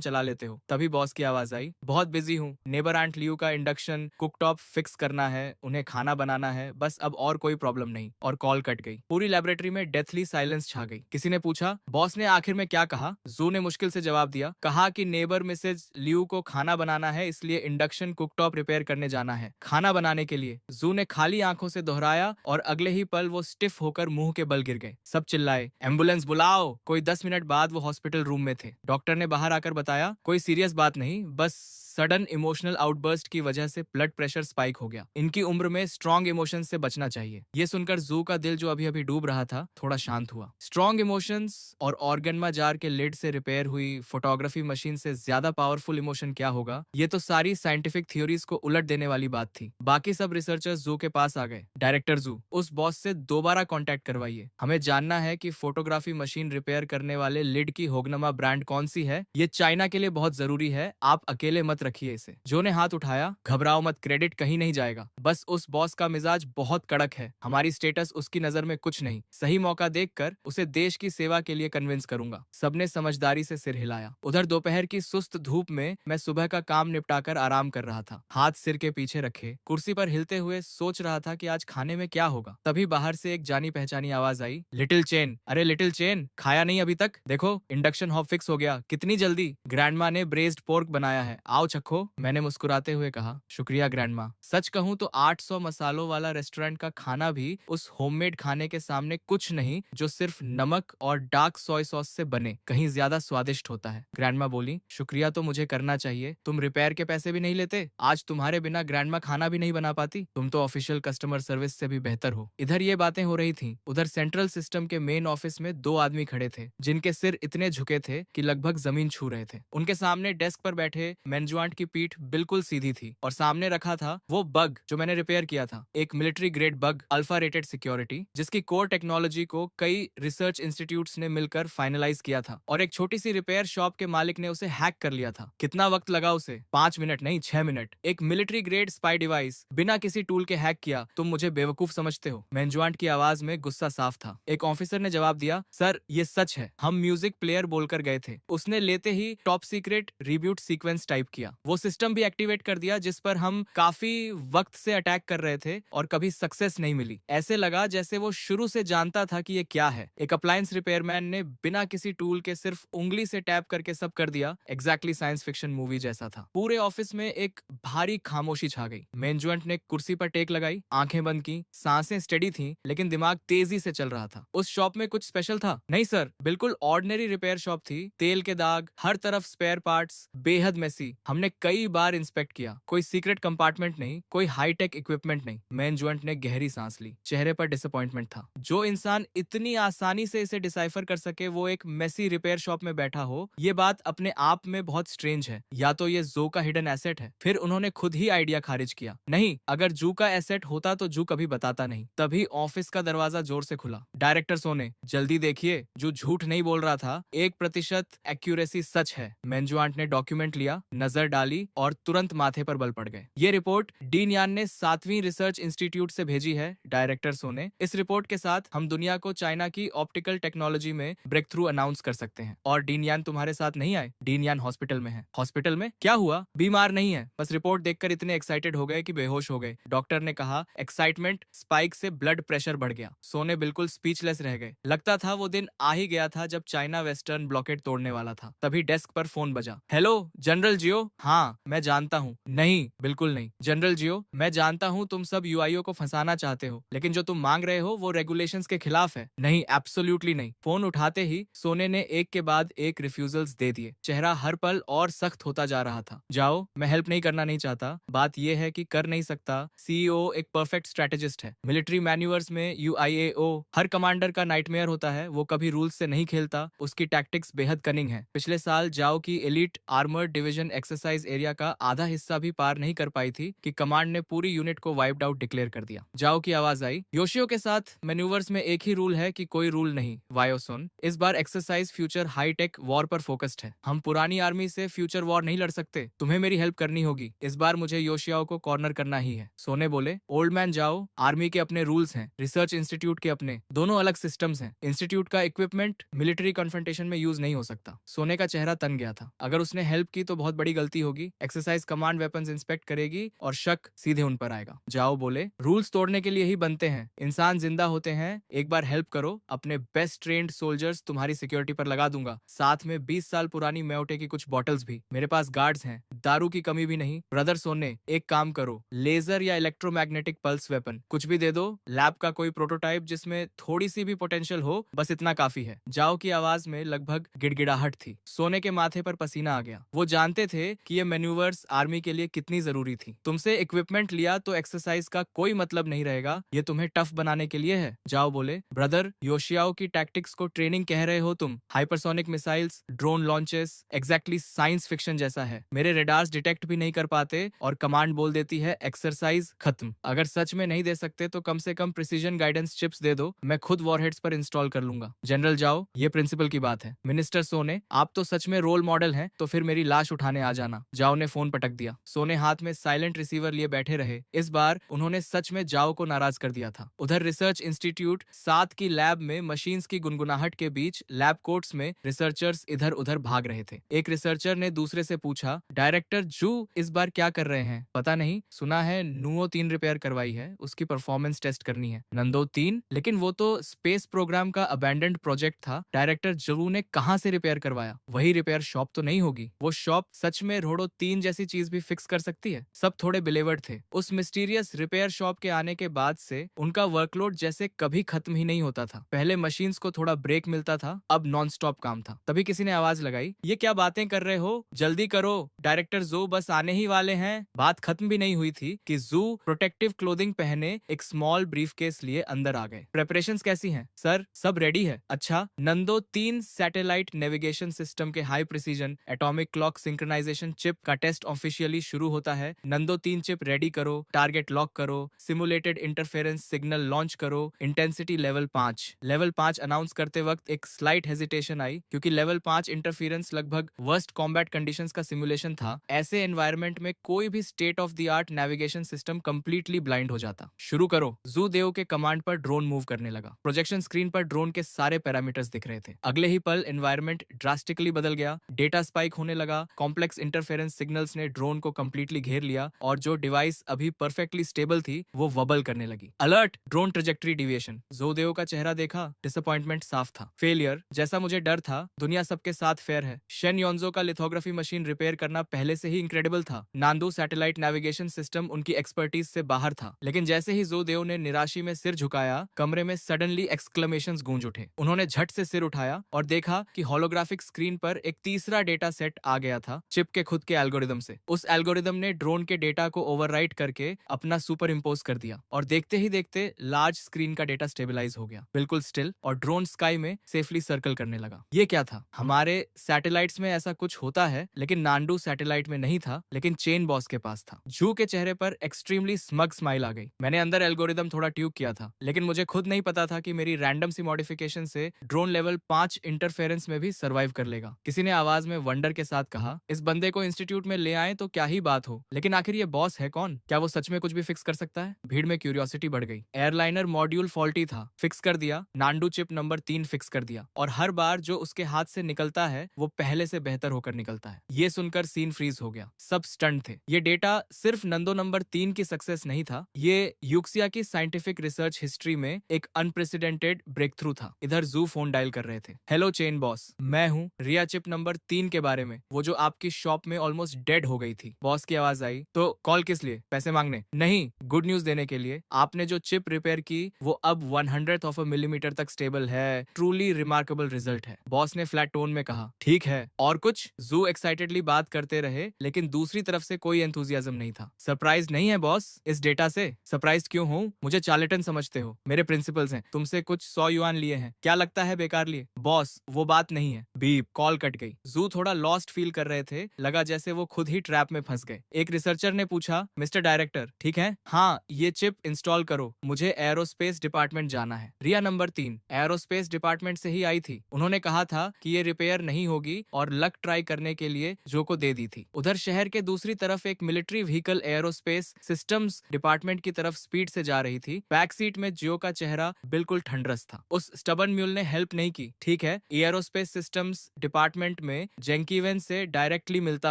चला लेते हो। तभी बॉस की आवाज आई। बहुत बिजी हूँ, नेबर आंट लियू का इंडक्शन कुकटॉप फिक्स करना है, उन्हें खाना बनाना है, बस अब और कोई प्रॉब्लम नहीं। और कॉल कट गई। पूरी लैबोरेटरी में डेथली साइलेंस छा गई। किसी ने पूछा, बॉस ने आखिर में क्या कहा? जू ने मुश्किल से जवाब दिया। कहा कि नेबर मिसेज लियू को खाना बनाना है, इसलिए इंडक्शन कुकटॉप रिपेयर करने जाना है। खाना बनाने के लिए? जू ने खाली आंखों से दोहराया और अगले ही पल वो स्टिफ होकर मुंह के बल गिर गए। सब चिल्लाए, एम्बुलेंस बुलाओ। कोई 10 मिनट बाद वो हॉस्पिटल रूम में थे। डॉक्टर ने बाहर आकर बताया, कोई सीरियस बात नहीं, बस सडन इमोशनल आउटबर्स्ट की वजह से ब्लड प्रेशर स्पाइक हो गया। इनकी उम्र में स्ट्रॉन्ग इमोशंस से बचना चाहिए। ये सुनकर जू का दिल जो अभी अभी डूब रहा था थोड़ा शांत हुआ। स्ट्रॉन्ग इमोशंस और ऑर्गेनमा जार के लिड से रिपेयर हुई फोटोग्राफी मशीन से ज्यादा पावरफुल इमोशन क्या होगा? ये तो सारी साइंटिफिक थ्योरीज को उलट देने वाली बात थी। बाकी सब रिसर्चर्स जू के पास आ गए। डायरेक्टर जू, उस बॉस से दोबारा कॉन्टेक्ट करवाइए। हमें जानना है कि फोटोग्राफी मशीन रिपेयर करने वाले लिड की होगनमा ब्रांड कौन सी है। ये चाइना के लिए बहुत जरूरी है, आप अकेले मत रखिए इसे। जो ने हाथ उठाया। घबराओ मत, क्रेडिट कहीं नहीं जाएगा। बस उस बॉस का मिजाज बहुत कड़क है, हमारी स्टेटस उसकी नजर में कुछ नहीं। सही मौका देखकर उसे देश की सेवा के लिए कन्विंस करूंगा। सबने समझदारी से सिर हिलाया। उधर दोपहर की सुस्त धूप में मैं सुबह का काम निपटाकर आराम कर रहा था, हाथ सिर के पीछे रखे कुर्सी पर हिलते हुए सोच रहा था कि आज खाने में क्या होगा। तभी बाहर से एक जानी पहचानी आवाज आई। Little Chen. अरे लिटिल चेन, खाया नहीं अभी तक? देखो इंडक्शन हॉब फिक्स हो गया। कितनी जल्दी। ग्रैंडमा ने ब्रेस्ड पोर्क बनाया है, आओ चखो, मैंने मुस्कुराते हुए कहा। शुक्रिया ग्रैंडमा। सच कहूँ तो 800 मसालों वाला रेस्टोरेंट का खाना भी उस होममेड खाने के सामने कुछ नहीं जो सिर्फ नमक और डार्क सोय सॉस से बने, कहीं ज्यादा स्वादिष्ट होता है। ग्रैंडमा बोली, शुक्रिया तो मुझे करना चाहिए, तुम रिपेयर के पैसे भी नहीं लेते। आज तुम्हारे बिना ग्रैंडमा खाना भी नहीं बना पाती। तुम तो ऑफिशियल कस्टमर सर्विस से भी बेहतर हो। इधर ये बातें हो रही थी, उधर सेंट्रल सिस्टम के मेन ऑफिस में 2 आदमी खड़े थे जिनके सिर इतने झुके थे कि लगभग जमीन छू रहे थे। उनके सामने डेस्क पर बैठे मैनेजमेंट की पीठ बिल्कुल सीधी थी और सामने रखा था वो बग जो मैंने रिपेयर किया था, एक military grade bug, alpha rated security, जिसकी कोर टेक्नोलॉजी को कई रिसर्च इंस्टीट्यूट्स ने मिलकर फाइनलाइज किया था और एक छोटी सी रिपेयर शॉप के मालिक ने उसे हैक कर लिया था। कितना वक्त लगा उसे? 5 मिनट नहीं, 6 मिनट। एक मिलिट्री ग्रेड स्पाई डिवाइस बिना किसी टूल के हैक किया, तुम मुझे बेवकूफ समझते हो? मैनेजमेंट की आवाज में गुस्सा साफ था। एक ऑफिसर ने जवाब दिया, सर ये सच है, हम म्यूजिक प्लेयर बोलकर गए थे, उसने लेते ही top secret reboot sequence type किया, वो सिस्टम भी एक्टिवेट कर दिया जिस पर हम काफी वक्त से अटैक कर रहे थे और कभी सक्सेस नहीं मिली। ऐसे लगा जैसे वो शुरू से जानता था कि ये क्या है। एक अप्लायंस रिपेयरमैन ने बिना किसी टूल के सिर्फ उंगली से टैप करके सब कर दिया। एग्जैक्टली साइंस फिक्शन मूवी जैसा था। पूरे ऑफिस में एक भारी खामोशी छा गई। मैनेजमेंट ने कुर्सी पर टेक लगाई, आंखें बंद की, सांसें स्टेडी थी लेकिन दिमाग तेजी से चल रहा था। उस शॉप में कुछ स्पेशल था? नहीं सर, बिल्कुल ऑर्डिनरी रिपेयर शॉप थी। तेल के दाग, हर तरफ स्पेयर पार्ट्स, बेहद मेसी। हमने कई बार इंस्पेक्ट किया, कोई सीक्रेट कंपार्टमेंट नहीं, कोई हाईटेक इक्विपमेंट नहीं। मैनेजमेंट ने गहरी सांस ली, चेहरे पर डिसअपॉइंटमेंट था। जो इंसान इतनी आसानी से इसे डिसाइफर कर सके वो एक मेसी रिपेयर शॉप में बैठा हो, ये बात अपने आप में बहुत स्ट्रेंज है। या तो ये जू का हिडन एसेट है। फिर उन्होंने खुद ही आइडिया खारिज किया, नहीं, अगर जू का एसेट होता तो जू कभी बताता नहीं। तभी ऑफिस का दरवाजा जोर से खुला। डायरेक्टर सोने, जल्दी देखिए, जो झूठ नहीं बोल रहा था, 1% एक्यूरेसी सच है। मैनेजमेंट ने डॉक्यूमेंट लिया, नजर डाली और तुरंत माथे पर बल पड़ गए। ये रिपोर्ट डीन यान ने 7वीं रिसर्च इंस्टीट्यूट से भेजी है। डायरेक्टर सोने, इस रिपोर्ट के साथ हम दुनिया को चाइना की ऑप्टिकल टेक्नोलॉजी में ब्रेक थ्रू अनाउंस कर सकते हैं। और डीन यान तुम्हारे साथ नहीं आए? डीन यान हॉस्पिटल में है। हॉस्पिटल में? क्या हुआ? बीमार नहीं है, बस रिपोर्ट देखकर इतने एक्साइटेड हो गए कि बेहोश हो गए। डॉक्टर ने कहा। एक्साइटमेंट स्पाइक से ब्लड प्रेशर बढ़ गया। सोने बिल्कुल स्पीचलेस रह गए। लगता था वो दिन आ ही गया था जब चाइना वेस्टर्न ब्लॉकेट तोड़ने वाला था। तभी डेस्क पर फोन बजा। हेलो जनरल जियो। हाँ मैं जानता हूँ। नहीं, बिल्कुल नहीं जनरल जियो, मैं जानता हूँ तुम सब यूआईओ को फंसाना चाहते हो, लेकिन जो तुम मांग रहे हो वो रेगुलेशंस के खिलाफ है। नहीं, एब्सोल्युटली नहीं। फोन उठाते ही सोने ने एक के बाद एक रिफ्यूजल्स दे दिए। चेहरा हर पल और सख्त होता जा रहा था। जाओ, मैं हेल्प नहीं करना नहीं चाहता, बात यह है कि कर नहीं सकता। सीईओ एक परफेक्ट स्ट्रेटेजिस्ट है। मिलिट्री मैन्यूअर्स में यूआईएओ हर कमांडर का नाइटमेयर होता है। वो कभी रूल्स से नहीं खेलता, उसकी टैक्टिक्स बेहद कनिंग है। पिछले साल जाओ की elite armoured division exercise area का आधा हिस्सा भी पार नहीं कर पाई थी कि कमांड ने पूरी यूनिट को वाइप्ड आउट डिक्लेयर कर दिया। जाओ की आवाज आई। योशियो के साथ मैन्यूवर्स में एक ही रूल है कि कोई रूल नहीं। वायो सुन, इस बार एक्सरसाइज फ्यूचर हाईटेक वॉर पर फोकस्ड है। हम पुरानी आर्मी से फ्यूचर वॉर नहीं लड़ सकते, तुम्हें मेरी हेल्प करनी होगी। इस बार मुझे योशियाओ को कॉर्नर करना ही है। सोने बोले, ओल्ड मैन जाओ, आर्मी के अपने रूल्स हैं, रिसर्च इंस्टीट्यूट के अपने, दोनों अलग सिस्टम्स हैं। इंस्टीट्यूट का इक्विपमेंट मिलिट्री कन्फ्रंटेशन में यूज नहीं हो सकता। सोने का चेहरा तन गया था। अगर उसने हेल्प की तो बहुत बड़ी गलती होगी। एक्सरसाइज कमांड वेपन्स इंस्पेक्ट करेगी और शक सीधे उन पर आएगा। जाओ बोले, रूल्स तोड़ने के लिए ही बनते हैं, इंसान जिंदा होते हैं। एक बार हेल्प करो, अपने बेस्ट ट्रेन्ड सोल्जर्स तुम्हारी सिक्योरिटी पर लगा दूंगा, साथ में 20 साल पुरानी म्योटे की कुछ बॉटल्स भी। मेरे पास गार्ड्स हैं, दारू की कमी भी नहीं। ब्रदर सोने, एक काम करो, लेजर या इलेक्ट्रोमैग्नेटिक पल्स वेपन कुछ भी दे दो। लैब का कोई प्रोटोटाइप जिसमें थोड़ी सी भी पोटेंशियल हो, बस इतना काफी है। जाओ की आवाज में लगभग गिड़गिड़ाहट थी। सोने के माथे पर पसीना आ गया। वो जानते थे कि ये मैन्यूवर्स आर्मी के लिए कितनी जरूरी थी। तुमसे इक्विपमेंट लिया तो एक्सरसाइज का कोई मतलब नहीं रहेगा, ये तुम्हें टफ बनाने के लिए है। जाओ बोले, ब्रदर योशियाओ की टैक्टिक्स को ट्रेनिंग कह रहे हो तुम? Hypersonic missiles, drone launches, exactly science fiction जैसा है। मेरे रेडार्स डिटेक्ट भी नहीं कर पाते और कमांड बोल देती है एक्सरसाइज खत्म। अगर सच में नहीं दे सकते तो कम से कम प्रिसीजन गाइडेंस चिप्स दे दो, मैं खुद वॉरहेड्स पर इंस्टॉल कर लूंगा। जनरल जाओ, ये प्रिंसिपल की बात है। मिनिस्टर सोने, आप तो सच में रोल मॉडल हैं, तो फिर मेरी लाश उठाने आ जाना। जाओ ने फोन पटक दिया। सोने हाथ में साइलेंट रिसीवर लिए बैठे रहे। इस बार उन्होंने सच में जाओ को नाराज कर दिया था। उधर रिसर्च इंस्टीट्यूट 7 की लैब में मशीन्स की गुनगुनाहट के बीच लैब कोट्स में रिसर्चर्स इधर उधर भाग रहे थे। एक रिसर्चर ने दूसरे से पूछा, डायरेक्टर जू इस बार क्या कर रहे हैं? पता नहीं, सुना है नुओ 3 रिपेयर करवाई है, उसकी परफॉर्मेंस टेस्ट करनी है। नंदो 3? लेकिन वो तो स्पेस प्रोग्राम का अबैंडन्ड प्रोजेक्ट था। डायरेक्टर जू ने कहां से रिपेयर करवाया? वही रिपेयर शॉप तो नहीं होगी? वो शॉप सच में रोडो 3 जैसी चीज भी फिक्स कर सकती है। सब थोड़े बिलेवर्ड थे। उस मिस्टीरियस रिपेयर शॉप के आने के बाद से उनका वर्कलोड जैसे कभी खत्म ही नहीं होता था। पहले मशीन्स को थोड़ा ब्रेक मिलता था, अब नॉन स्टॉप काम था। तभी किसी ने आवाज लगाई, ये क्या बातें कर रहे हो, जल्दी करो, डायरेक्टर जू बस आने ही वाले हैं। बात खत्म भी नहीं हुई थी कि जू प्रोटेक्टिव क्लोथिंग पहने एक स्मॉल ब्रीफकेस लिए अंदर आ गए। प्रेपरेशंस कैसी हैं सर? सब रेडी है। अच्छा, नंदो 3 सैटेलाइट नेविगेशन सिस्टम के high precision atomic clock synchronization chip का टेस्ट ऑफिशियली शुरू होता है। नंदो 3 चिप रेडी करो, टारगेट लॉक करो, सिमुलेटेड इंटरफेरेंस सिग्नल लॉन्च करो, इंटेंसिटी लेवल 5। लेवल 5 अनाउंस करते वक्त एक स्लाइट हेजिटेशन आई क्योंकि लेवल 5 इंटरफेरेंस लगभग वर्स्ट कॉम्बैट कंडीशंस का सिमुलेशन था। ऐसे एनवायरनमेंट में कोई भी state of the art navigation system completely blind हो जाता। शुरू करो। जू देव के कमांड पर ड्रोन मूव करने लगा। प्रोजेक्शन स्क्रीन पर ड्रोन के सारे पैरामीटर्स दिख रहे थे। अगले ही पल एनवायरनमेंट ड्रास्टिकली बदल गया। डेटा स्पाइक होने लगा। कॉम्प्लेक्स इंटरफेरेंस सिग्नल्स ने ड्रोन को कंप्लीटली घेर लिया और जो डिवाइस अभी परफेक्टली स्टेबल थी वो वबल करने लगी। Alert, drone trajectory deviation. जोदेव का चेहरा देखा, डिसअपॉइंटमेंट साफ था। फेलियर, जैसा मुझे डर था। दुनिया सबके साथ फेयर है। शेन योंजो का लिथोग्राफी मशीन रिपेयर करना पहले से ही इनक्रेडिबल था। नांदू सैटेलाइट नेविगेशन सिस्टम उनकी एक्सपर्टीज से बाहर था। लेकिन जैसे ही जोदेव ने निराशी में सिर झुकाया, कमरे में सडनली एक्सक्लेमेशंस गूंज उठे। उन्होंने झट से सिर उठाया और देखा कि होलोग्राफिक स्क्रीन पर एक तीसरा डेटा सेट आ गया था, चिप के खुद के एल्गोरिदम से। उस एल्गोरिदम ने ड्रोन के डेटा को ओवरराइट करके अपना सुपर इम्पोज कर दिया और देखते ही देखते लार्ज स्क्रीन का डेटा स्टेबलाइज हो गया, बिल्कुल स्टिल, और ड्रोन स्काई में सेफली सर्कल करने लगा। ये क्या था? हमारे सैटेलाइट्स में ऐसा कुछ होता है, लेकिन नांडू सैटेलाइट में नहीं था, लेकिन चेन बॉस के पास था। जू के चेहरे पर एक्सट्रीमली स्मग स्माइल आ गई। मैंने अंदर एल्गोरिदम थोड़ा ट्यूक किया था, लेकिन मुझे खुद नहीं पता था कि मेरी रैंडम सी मॉडिफिकेशन से ड्रोन लेवल 5 इंटरफेरेंस में भी सर्वाइव कर लेगा। किसी ने आवाज में वंडर के साथ कहा, इस बंदे को इंस्टीट्यूट में ले आए तो क्या ही बात हो, लेकिन आखिर ये बॉस है कौन? क्या वो सच में कुछ भी फिक्स कर सकता है? भीड़ में क्यूरियोसिटी बढ़ गई। एयरलाइनर मॉड्यूल फॉल्टी था, फिक्स कर दिया। नांडू चिप नंबर 3 फिक्स कर दिया, और हर बार जो उसके हाथ से निकलता है वो पहले से बेहतर होकर निकलता है। ये सुनकर सीन फ्रीज हो गया। सब स्टंट थे। ये डेटा सिर्फ नंदो नंबर 3 की सक्सेस नहीं था, ये यूक्सिया की साइंटिफिक रिसर्च हिस्ट्री में एक अनप्रेसिडेंटेड ब्रेक थ्रू था। इधर जू फोन डायल कर रहे थे। हेलो चेन बॉस, मैं हूँ। रिया चिप नंबर 3 के बारे में, वो जो आपकी शॉप में ऑलमोस्ट डेड हो गई थी। बॉस की आवाज आई, तो कॉल किस लिए? पैसे मांगने? नहीं, गुड न्यूज देने के लिए। आपने जो चिप रिपेयर की वो अब 100th ऑफ अ मिलीमीटर तक स्टेबल है। ट्रूली रिमार्केबल रिजल्ट है। बॉस ने फ्लैट टोन में कहा। ठीक है, और कुछ? जू एक्साइटेडली बात करते रहे, लेकिन दूसरी तरफ से कोई एंथुजियाज्म नहीं था। सरप्राइज नहीं है बॉस इस डेटा से? सरप्राइज क्यों हूँ? मुझे चार्लेटन समझते हो? मेरे प्रिंसिपल्स हैं, तुमसे कुछ 100 युआन लिए हैं। क्या लगता है बेकार लिए? बॉस, वो बात नहीं है। बीप, कॉल कट गई। जू थोड़ा लॉस्ट फील कर रहे थे। लगा जैसे वो खुद ही ट्रैप में फंस गए। एक रिसर्चर ने पूछा, मिस्टर डायरेक्टर ठीक है? हाँ, ये चिप इंस्टॉल करो, मुझे एरोस्पेस डिपार्टमेंट जाना है। रिया नंबर 3 एरोस्पेस डिपार्टमेंट से ही आई थी। उन्होंने कहा था कि ये रिपेयर नहीं होगी और लक ट्राई करने के लिए जो को दे दी थी। उधर शहर के दूसरी तरफ एक military vehicle aerospace systems department की तरफ स्पीड से जा रही थी। बैक सीट में जियो का चेहरा बिल्कुल ठंडरस था। उस स्टबन म्यूल ने हेल्प नहीं की। ठीक है, एरोस्पेस सिस्टम्स डिपार्टमेंट में जेंकीवेन से डायरेक्टली मिलता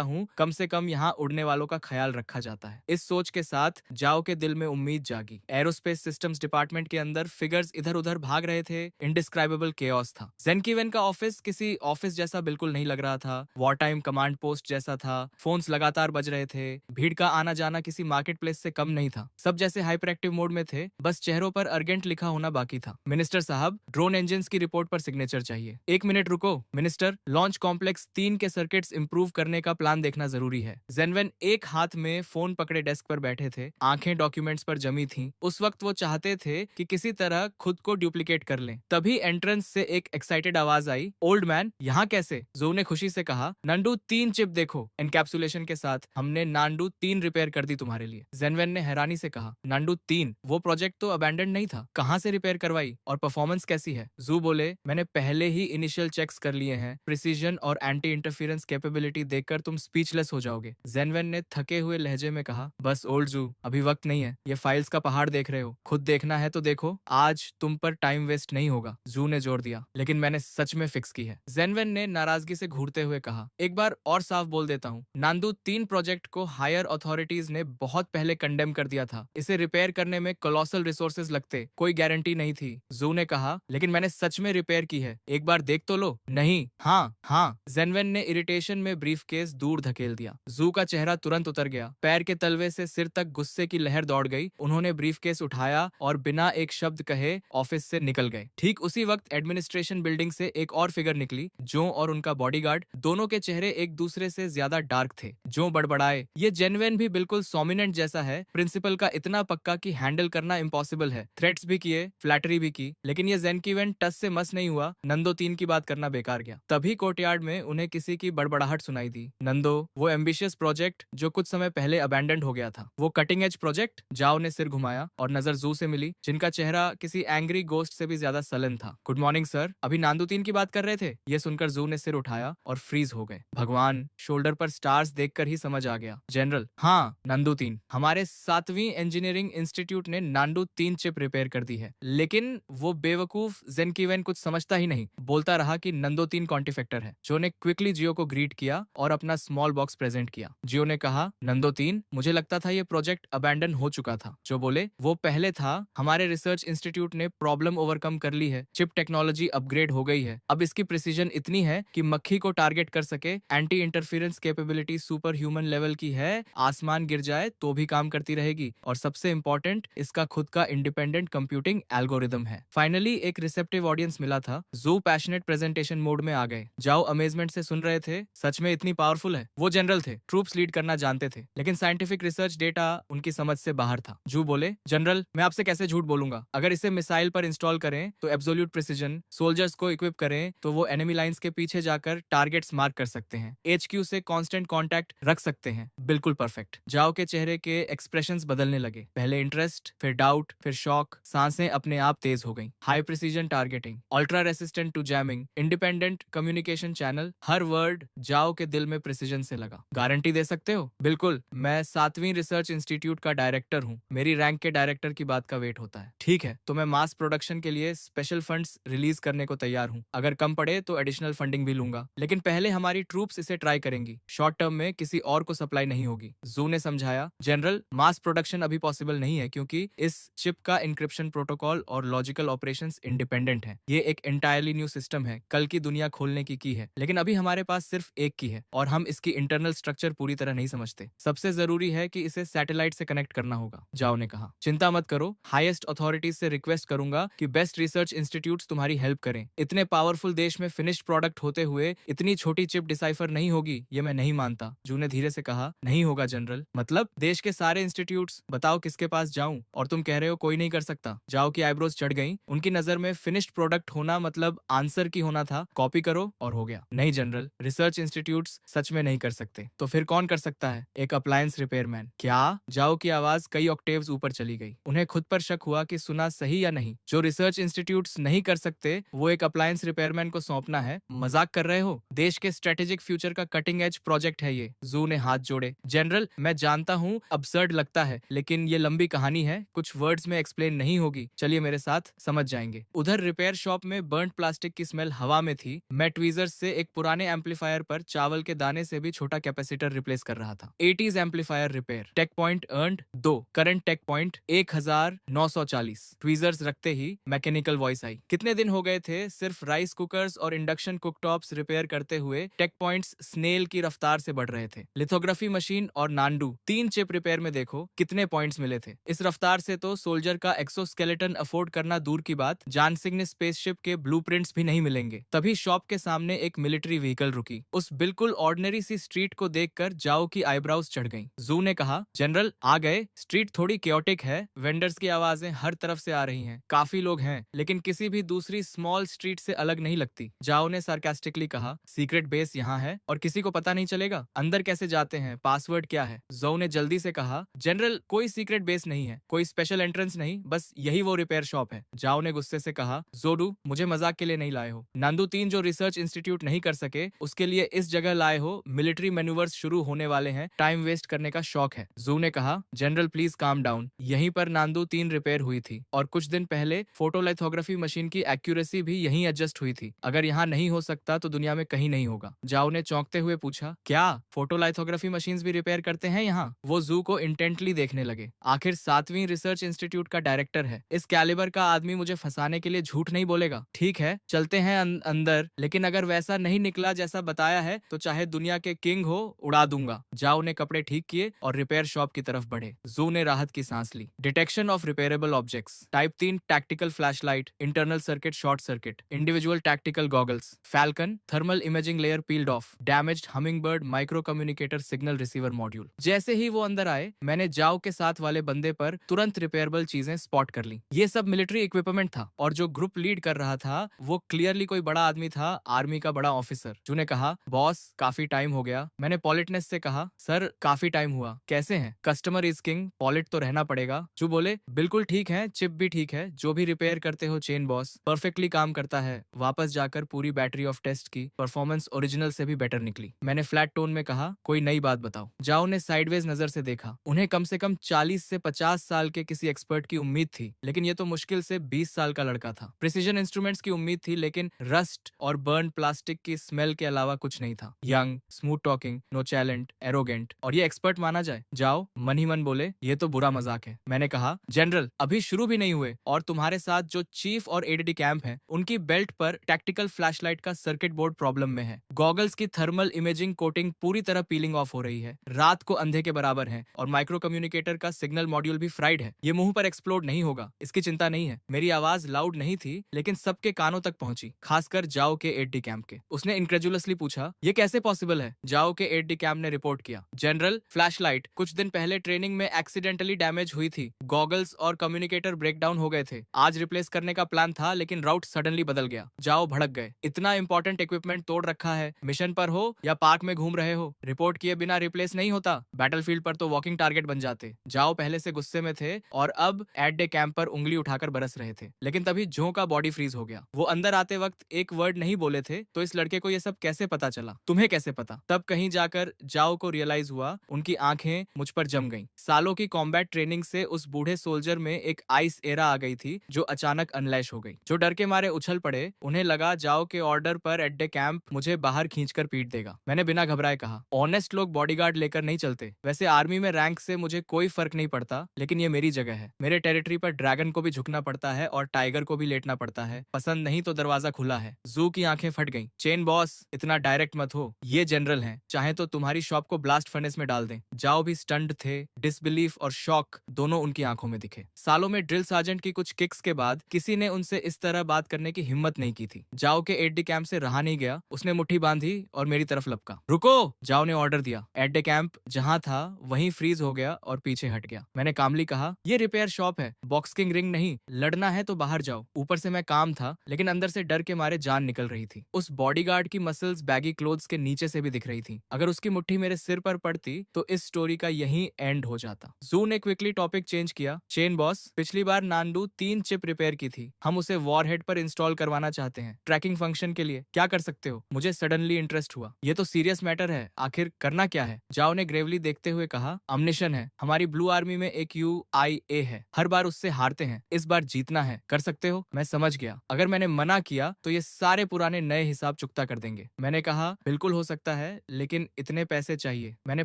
हूँ, कम से कम यहाँ उड़ने वालों का ख्याल रखा जाता है। इस सोच के साथ जाओ के दिल में उम्मीद जागी। एरोस्पेस सिस्टम्स डिपार्टमेंट के अंदर फिगर्स इधर उधर भाग रहे थे। इंडिस्क्राइबेबल केओस था। जेंकीवेन का ऑफिस किसी ऑफिस जैसा बिल्कुल नहीं लग रहा था। वॉर टाइम कमांड पोस्ट जैसा था। फोन्स लगातार बज रहे थे। भीड़ का आना जाना किसी मार्केट प्लेस से कम नहीं था। सब जैसे हाइपर एक्टिव मोड में थे, बस चेहरों पर अर्जेंट लिखा होना बाकी था। मिनिस्टर साहब, ड्रोन इंजन की रिपोर्ट पर सिग्नेचर चाहिए। 1 मिनट रुको मिनिस्टर, लॉन्च कॉम्प्लेक्स 3 के सर्किट्स इंप्रूव करने का प्लान देखना जरूरी है। जेनवेन एक हाथ में फोन पकड़े डेस्क पर बैठे थे, आंखें डॉक्यूमेंट्स पर जमी थीं। उस वक्त वो चाहते थे कि किसी तरह खुद को डुप्लीकेट कर लें। तभी एंट्रेंस से एक एक्साइटेड आवाज आई, ओल्ड मैन, यहाँ कैसे? जो ने खुशी से कहा, नांडू 3 चिप देखो, एनकैप्सुलेशन के साथ हमने नांडू 3 रिपेयर कर दी तुम्हारे लिए। जेनवेन ने हैरानी से कहा, नांडू 3? वो प्रोजेक्ट तो अबैंडन नहीं था, कहाँ से रिपेयर करवाई और परफॉर्मेंस कैसी है? जू बोले, मैंने पहले ही इनिशियल चेक्स कर लिए हैं। प्रिसीजन और एंटी इंटरफेरेंस कैपेबिलिटी देखकर तुम स्पीचलेस हो जाओगे। जेनवेन ने थके हुए लहजे में कहा, बस ओल्ड जू, अभी वक्त नहीं है। ये फाइल्स का पहाड़ देख रहे हो, खुद देखना है तो देखो, आज तुम पर टाइम वेस्ट नहीं होगा। जू ने जोर दिया, लेकिन मैंने सच में फिक्स की है। जेनवेन ने नाराजगी से घूरते हुए कहा, एक बार और साफ बोल देता हूँ, नांदू 3 प्रोजेक्ट को हायर अथॉरिटीज ने बहुत पहले कंडेम कर दिया था। इसे रिपेयर करने में कोलोसल रिसोर्सेज लगते, कोई गारंटी नहीं थी। जू ने कहा, लेकिन मैंने सच में रिपेयर की है। एक बार देख तो लो। नहीं, हाँ हाँ। जेनवेन ने इरिटेशन में ब्रीफकेस दूर धकेल दिया। जू का चेहरा तुरंत उतर गया। पैर के तलवे से सिर तक गुस्से की लहर दौड़ गई। उन्होंने ब्रीफकेस उठाया और बिना एक शब्द कहे ऑफिस से निकल गए। ठीक उसी वक्त एडमिनिस्ट्रेशन बिल्डिंग से एक और फिगर निकली। जो और उनका बॉडीगार्ड, दोनों के चेहरे एक दूसरे से ज्यादा डार्क थे। जो बड़बड़ाए, ये जेनवेन भी बिल्कुल सोमिनेंट जैसा है, प्रिंसिपल का इतना पक्का कि हैंडल करना इम्पॉसिबल है। थ्रेट्स भी किए, फ्लैटरी भी की, लेकिन ये जेनकीवेन टस से मस नहीं हुआ। नंदो 3 की बात करना बेकार गया। तभी कोर्टयार्ड में उन्हें किसी की बड़बड़ाहट सुनाई दी। नंदो, वो एम्बिशियस प्रोजेक्ट जो कुछ समय पहले अबैंडन हो गया था, वो कटिंग एज प्रोजेक्ट? जाओ ने सिर घुमाया और नजर जू से मिली, जिनका चेहरा किसी एंग्री गोस्ट से भी ज्यादा सलन था। गुड मॉर्निंग सर, अभी नांदू 3 की बात कर रहे थे? ये सुनकर जू ने सिर उठाया और फ्रीज हो गए। भगवान, शोल्डर पर स्टार्स देखकर ही समझ आ गया। जनरल, हाँ नांदू 3, हमारे 7वीं इंजीनियरिंग इंस्टीट्यूट ने नांदू 3 चिप रिपेयर कर दी है। लेकिन वो बेवकूफ जेनकीवेन कुछ समझता ही नहीं, बोलता रहा कि नंदो 3 कॉन्टिफेक्टर है। जो ने क्विकली जियो को ग्रीट किया और अपना स्मॉल बॉक्स प्रेजेंट किया। जियो ने कहा, नंदो 3, मुझे लगता था ये प्रोजेक्ट अबैंडन हो चुका था। जो बोले, वो पहले था, हमारे रिसर्च इंस्टीट्यूट ने प्रॉब्लम ओवरकम कर ली है, चिप टेक्नोलॉजी अपग्रेड हो गई है। अब इसकी प्रिसीजन इतनी है कि मक्खी को टारगेट कर सके। Anti interference capability super human level की है, आसमान गिर जाए तो भी काम करती रहेगी। और सबसे इंपॉर्टेंट, इसका खुद का इंडिपेंडेंट कंप्यूटिंग एल्गोरिदम है। फाइनली एक रिसेप्टिव ऑडियंस मिला था। जू पैशनेट प्रेजेंटेशन मोड में आ गए। जाओ अमेजमेंट से सुन रहे थे, सच में इतनी पावरफुल है। वो जनरल थे, ट्रूप्स लीड करना जानते थे, लेकिन साइंटिफिक रिसर्च डेटा उनकी समझ से बाहर था। जू बोले, जनरल, मैं आपसे कैसे झूठ बोलूंगा? अगर इसे मिसाइल पर इंस्टॉल करें तो एब्सोल्यूट प्रिसीजन, सोल्जर्स को इक्विप करें तो वो एनिमी लाइंस के पीछे जाकर टारगेट्स मार्क कर सकते हैं, HQ से कांस्टेंट कांटेक्ट रख सकते हैं। बिल्कुल परफेक्ट। जाओ के चेहरे के एक्सप्रेशंस बदलने लगे। पहले इंटरेस्ट, फिर डाउट, फिर शॉक। सांसें अपने आप तेज हो गईं। High precision targeting, ultra resistant to jamming, independent communication channel. हर वर्ड जाओ के दिल में प्रिसीजन से लगा। गारंटी दे सकते हो? बिल्कुल, मैं 7वीं रिसर्च इंस्टीट्यूट का डायरेक्टर हूँ। मेरी रैंक के डायरेक्टर की बात का वेट होता है। ठीक है, तो मैं मास प्रोडक्शन के लिए स्पेशल फंड्स रिलीज करने को तैयार हूँ। अगर कम पड़े तो एडिशनल फंडिंग भी लूंगा, लेकिन पहले हमारी ट्रूप्स इसे ट्राई करेंगी। शॉर्ट टर्म में किसी और को सप्लाई नहीं होगी। जू ने समझाया, जनरल, मास प्रोडक्शन अभी पॉसिबल नहीं है क्योंकि इस चिप का इंक्रिप्शन प्रोटोकॉल और लॉजिकल ऑपरेशंस इंडिपेंडेंट है। ये एक एंटायरली न्यू सिस्टम है, कल की दुनिया खोलने की है, लेकिन अभी हमारे पास सिर्फ एक की है और हम इसकी इंटरनल स्ट्रक्चर पूरी तरह नहीं समझते। सबसे जरूरी है कि इसे सैटेलाइट से कनेक्ट करना होगा। जाओ ने कहा, चिंता मत करो, हाईएस्ट अथॉरिटीज से रिक्वेस्ट करूंगा कि बेस्ट रिसर्च इंस्टीट्यूट्स तुम्हारी हेल्प करें। इतने पावरफुल देश में फिनिश्ड प्रोडक्ट होते हुए इतनी छोटी चिप डिसाइफर नहीं होगी, ये मैं नहीं मानता। जू ने धीरे से कहा, नहीं होगा जनरल। मतलब देश के सारे इंस्टीट्यूट्स, बताओ किसके पास जाऊं? और तुम कह रहे हो कोई नहीं कर सकता? जाओ की आईब्रोज चढ़ गई। उनकी नजर में फिनिश्ड प्रोडक्ट होना मतलब आंसर की होना था, कॉपी करो और हो गया। नहीं जनरल, रिसर्च इंस्टीट्यूट्स सच में नहीं कर सकते। तो फिर कौन कर सकता है? एक अप्लायंस रिपेयरमैन। क्या? जाओ की आवाज कई ऑक्टेव्स ऊपर चली गई। उन्हें खुद पर शक हुआ कि सुना सही या नहीं। जो रिसर्च इंस्टीट्यूट्स नहीं कर सकते, वो एक अप्लायंस रिपेयरमैन को सौंपना है? मजाक कर रहे हो? देश के स्ट्रेटेजिक फ्यूचर का कटिंग एज प्रोजेक्ट है ये। जू ने हाथ जोड़े। जनरल, मैं जानता हूँ अब्सर्ड लगता है, लेकिन ये लंबी कहानी है, कुछ वर्ड्स में एक्सप्लेन नहीं होगी। चलिए मेरे साथ, समझ जाएंगे। उधर रिपेयर शॉप में बर्न्ड प्लास्टिक की स्मेल हवा में थी। मैं ट्वीजर्स से एक पुराने एम्पलीफायर पर चावल के दाने से भी छोटा कैपेसिटर रिप्लेस कर रहा था। 80s amplifier repair. Tech point earned 2, current tech point 1940। Tweezers रखते ही मैकेनिकल वॉइस आई। कितने दिन हो गए थे सिर्फ राइस कुकर्स और इंडक्शन कुकटॉप्स रिपेयर करते हुए टेक पॉइंट्स स्नेल की रफ्तार से बढ़ रहे थे। लिथोग्राफी मशीन और नांडू 3 चिप रिपेयर में देखो कितने पॉइंट्स मिले थे। इस रफ्तार से तो सोल्जर का एक्सोस्केलेटन अफोर्ड करना दूर की बात, जानसिंह ने स्पेसशिप के ब्लूप्रिंट्स भी नहीं मिलेंगे। तभी शॉप के सामने एक मिलिट्री व्हीकल रुकी। उस बिल्कुल ऑर्डिनरी सी स्ट्रीट को देखकर जाओ की आईब्राउज चढ़ गईं। जू ने कहा, जनरल आ गए। स्ट्रीट थोड़ी केओटिक है, वेंडर्स की आवाजें हर तरफ से आ रही हैं, काफी लोग हैं, लेकिन किसी भी दूसरी स्मॉल स्ट्रीट से अलग नहीं लगती। जाओ ने सार्कास्टिकली कहा, सीक्रेट बेस यहाँ है और किसी को पता नहीं चलेगा? अंदर कैसे जाते हैं? पासवर्ड क्या है? जो ने जल्दी से कहा, जनरल कोई सीक्रेट बेस नहीं है, कोई स्पेशल एंट्रेंस नहीं, बस यही वो रिपेयर शॉप है। जाओ ने गुस्से से कहा, जोडू, मुझे मजाक के लिए नहीं लाए हो। नांदू 3 जो रिसर्च इंस्टीट्यूट नहीं कर सके, उसके लिए इस जगह लाए हो। मिलिट्री मैन्यूवर्स शुरू होने वाले हैं, टाइम वेस्ट करने का शौक है। जू ने कहा, जनरल प्लीज काम डाउन। यहीं पर नांदू 3 रिपेयर हुई थी और कुछ दिन पहले फोटोलिथोग्राफी मशीन की एक्यूरेसी भी यहीं एडजस्ट हुई थी। अगर यहाँ नहीं हो सकता तो दुनिया में कहीं नहीं होगा। जाओ ने चौंकते हुए पूछा, क्या फोटोलिथोग्राफी मशीन्स भी रिपेयर करते हैं यहाँ? वो जू को इंटेंटली देखने लगे। आखिर 7वीं रिसर्च इंस्टीट्यूट का डायरेक्टर है, इस कैलिबर का आदमी मुझे फंसाने के लिए झूठ नहीं बोलेगा। ठीक है, चलते हैं अंदर, लेकिन अगर वैसा नहीं निकला जैसा बताया है तो चाहे दुनिया के किंग हो, उड़ा दूंगा। जाओ ने कपड़े ठीक किए और रिपेयर शॉप की तरफ बढ़े। जू ने राहत की सांस ली। Detection of repairable objects. Type 3 tactical flashlight, internal circuit short circuit, individual tactical goggles, falcon thermal imaging layer peeled off, damaged hummingbird micro communicator signal receiver module. जैसे ही वो अंदर आए, मैंने जाओ के साथ वाले बंदे पर तुरंत रिपेयरेबल चीजें स्पॉट कर ली। ये सब मिलिट्री इक्विपमेंट था और जो ग्रुप लीड कर रहा था वो क्लियरली कोई बड़ा आदमी था, आर्मी का बड़ा ऑफिसर। जू ने कहा, बॉस काफी टाइम हो गया। मैंने पॉलिटनेस से कहा, सर काफी टाइम हुआ, कैसे हैं? कस्टमर इज किंग, पॉलिट तो रहना पड़ेगा। जू बोले, बिल्कुल ठीक है, चिप भी ठीक है, जो भी रिपेयर करते हो चेन बॉस परफेक्टली काम करता है। वापस जाकर पूरी बैटरी ऑफ टेस्ट की, परफॉर्मेंस ओरिजिनल से भी बेटर निकली। मैंने फ्लैट टोन में कहा, कोई नई बात बताओ। जाओ ने साइडवेज नजर से देखा। उन्हें कम से कम 40 से 50 साल के किसी एक्सपर्ट की उम्मीद थी, लेकिन ये तो मुश्किल से 20 साल का लड़का था। प्रिसीजन इंस्ट्रूमेंट्स की उम्मीद थी, लेकिन रस्ट और बर्न प्लास्टिक की स्मेल के अलावा कुछ नहीं था। Young, smooth talking, nonchalant, arrogant, और ये एक्सपर्ट माना जाए। जाओ मन ही मन बोले, ये तो बुरा मजाक है। मैंने कहा, जनरल अभी शुरू भी नहीं हुए और तुम्हारे साथ जो चीफ और एडीडी कैंप हैं, उनकी बेल्ट पर टैक्टिकल फ्लैशलाइट का सर्किट बोर्ड प्रॉब्लम में है। गॉगल्स की थर्मल इमेजिंग कोटिंग पूरी तरह पीलिंग ऑफ हो रही है, रात को अंधे के बराबर है, और माइक्रो कम्युनिकेटर का सिग्नल मॉड्यूल भी फ्राइड है। ये मुंह पर एक्सप्लोड नहीं होगा, इसकी चिंता नहीं है। मेरी आवाज लाउड नहीं थी, लेकिन सबके कानों तक पहुंची, खासकर जाओ के एडीडी कैंप के। उसने इनक्रेजुलसली पूछा, ये कैसे पॉसिबल है? जाओ के एडीडी कैंप ने रिपोर्ट किया, जनरल फ्लैशलाइट कुछ दिन पहले ट्रेनिंग में एक्सीडेंटली डैमेज हुई थी। गॉगल्स और कम्युनिकेटर ब्रेकडाउन हो गए थे। आज रिप्लेस करने का प्लान था, लेकिन राउट सडनली बदल गया। जाओ भड़क गए। इतना इंपॉर्टेंट इक्विपमेंट तोड़ रखा है, मिशन पर हो या पार्क में घूम रहे हो, रिपोर्ट किए बिना रिप्लेस नहीं होता। बैटलफील्ड पर तो वॉकिंग टारगेट बन जाते। जाओ पहले से गुस्से में थे और अब एट डे कैंप पर उंगली उठाकर बरस रहे थे, लेकिन तभी जो का बॉडी फ्रीज हो गया। वो अंदर आते वक्त एक वर्ड नहीं बोले थे, तो इस लड़के को ये सब कैसे पता चला? तुम्हें कैसे पता? तब कहीं जाकर जाओ को रियलाइज हुआ, उनकी आंखें मुझ पर जम गईं। सालों की कॉम्बैट ट्रेनिंग से उस बूढ़े सोल्जर में एक आइस एरा आ गई थी, जो अचानक अनलैश हो गई। जो डर के मारे उछल पड़े। उन्हें लगा जाओ के ऑर्डर पर एट डे कैंप मुझे बाहर खींचकर पीट देगा। मैंने बिना घबराए कहा, ऑनेस्ट लोग बॉडीगार्ड लेकर नहीं चलते। वैसे आर्मी में रैंक से मुझे कोई फर्क नहीं पड़ता, लेकिन ये मेरी जगह है। मेरे टेरिटरी पर ड्रैगन को भी झुकना पड़ता है और टाइगर को भी लेटना पड़ता है। पसंद नहीं तो दरवाजा खुला है। जू की आंखें फट गईं। चेन बॉस इतना डायरेक्ट मत हो, ये जनरल हैं, चाहे तो तुम्हारी शॉप को ब्लास्ट फर्नेस में डाल दें। जाओ भी स्टंट थे। डिसबिलीफ और शॉक दोनों उनकी आंखों में दिखे। सालों में ड्रिल सार्जेंट की कुछ किक्स के बाद किसी ने उनसे इस तरह बात करने की हिम्मत नहीं की थी। जाओ के एट डे कैंप से रहा नहीं गया। उसने मुट्ठी बांधी और मेरी तरफ लपका। रुको, जाओ ने ऑर्डर दिया। एट डे कैंप जहां था वहीं फ्रीज हो गया और पीछे हट गया। मैंने कामली कहा, ये रिपेयर शॉप है, बॉक्सिंग रिंग नहीं। लड़ना है तो बाहर जाओ। ऊपर से मैं काम था, लेकिन अंदर से डर के मारे जान निकल रही थी। उस बॉडीगार्ड की मसल्स बैगी क्लोथ्स के नीचे से भी दिख रही थी। अगर उसकी मुट्ठी मेरे सिर पर पड़ती तो इस स्टोरी का यही एंड हो जाता। जू ने क्विकली टॉपिक चेंज किया। चेन बॉस, पिछली बार नांडू 3 चिप रिपेयर की थी, हम उसे वॉरहेड पर इंस्टॉल करवाना चाहते हैं, ट्रैकिंग फंक्शन के लिए। क्या कर सकते हो? मुझे सडनली इंटरेस्ट हुआ। ये तो सीरियस मैटर है, आखिर करना क्या है? जाओ ने ग्रेवली देखते हुए कहा, अमनिशन है। हमारी ब्लू आर्मी में एक UIA है, हर बार उससे हारते हैं, इस बार जीतना है। कर सकते हो? मैं समझ गया, अगर मैंने मना किया तो ये सारे पुराने नए हिसाब चुकता कर देंगे। मैंने कहा, बिल्कुल हो सकता है, लेकिन इतने पैसे चाहिए। मैंने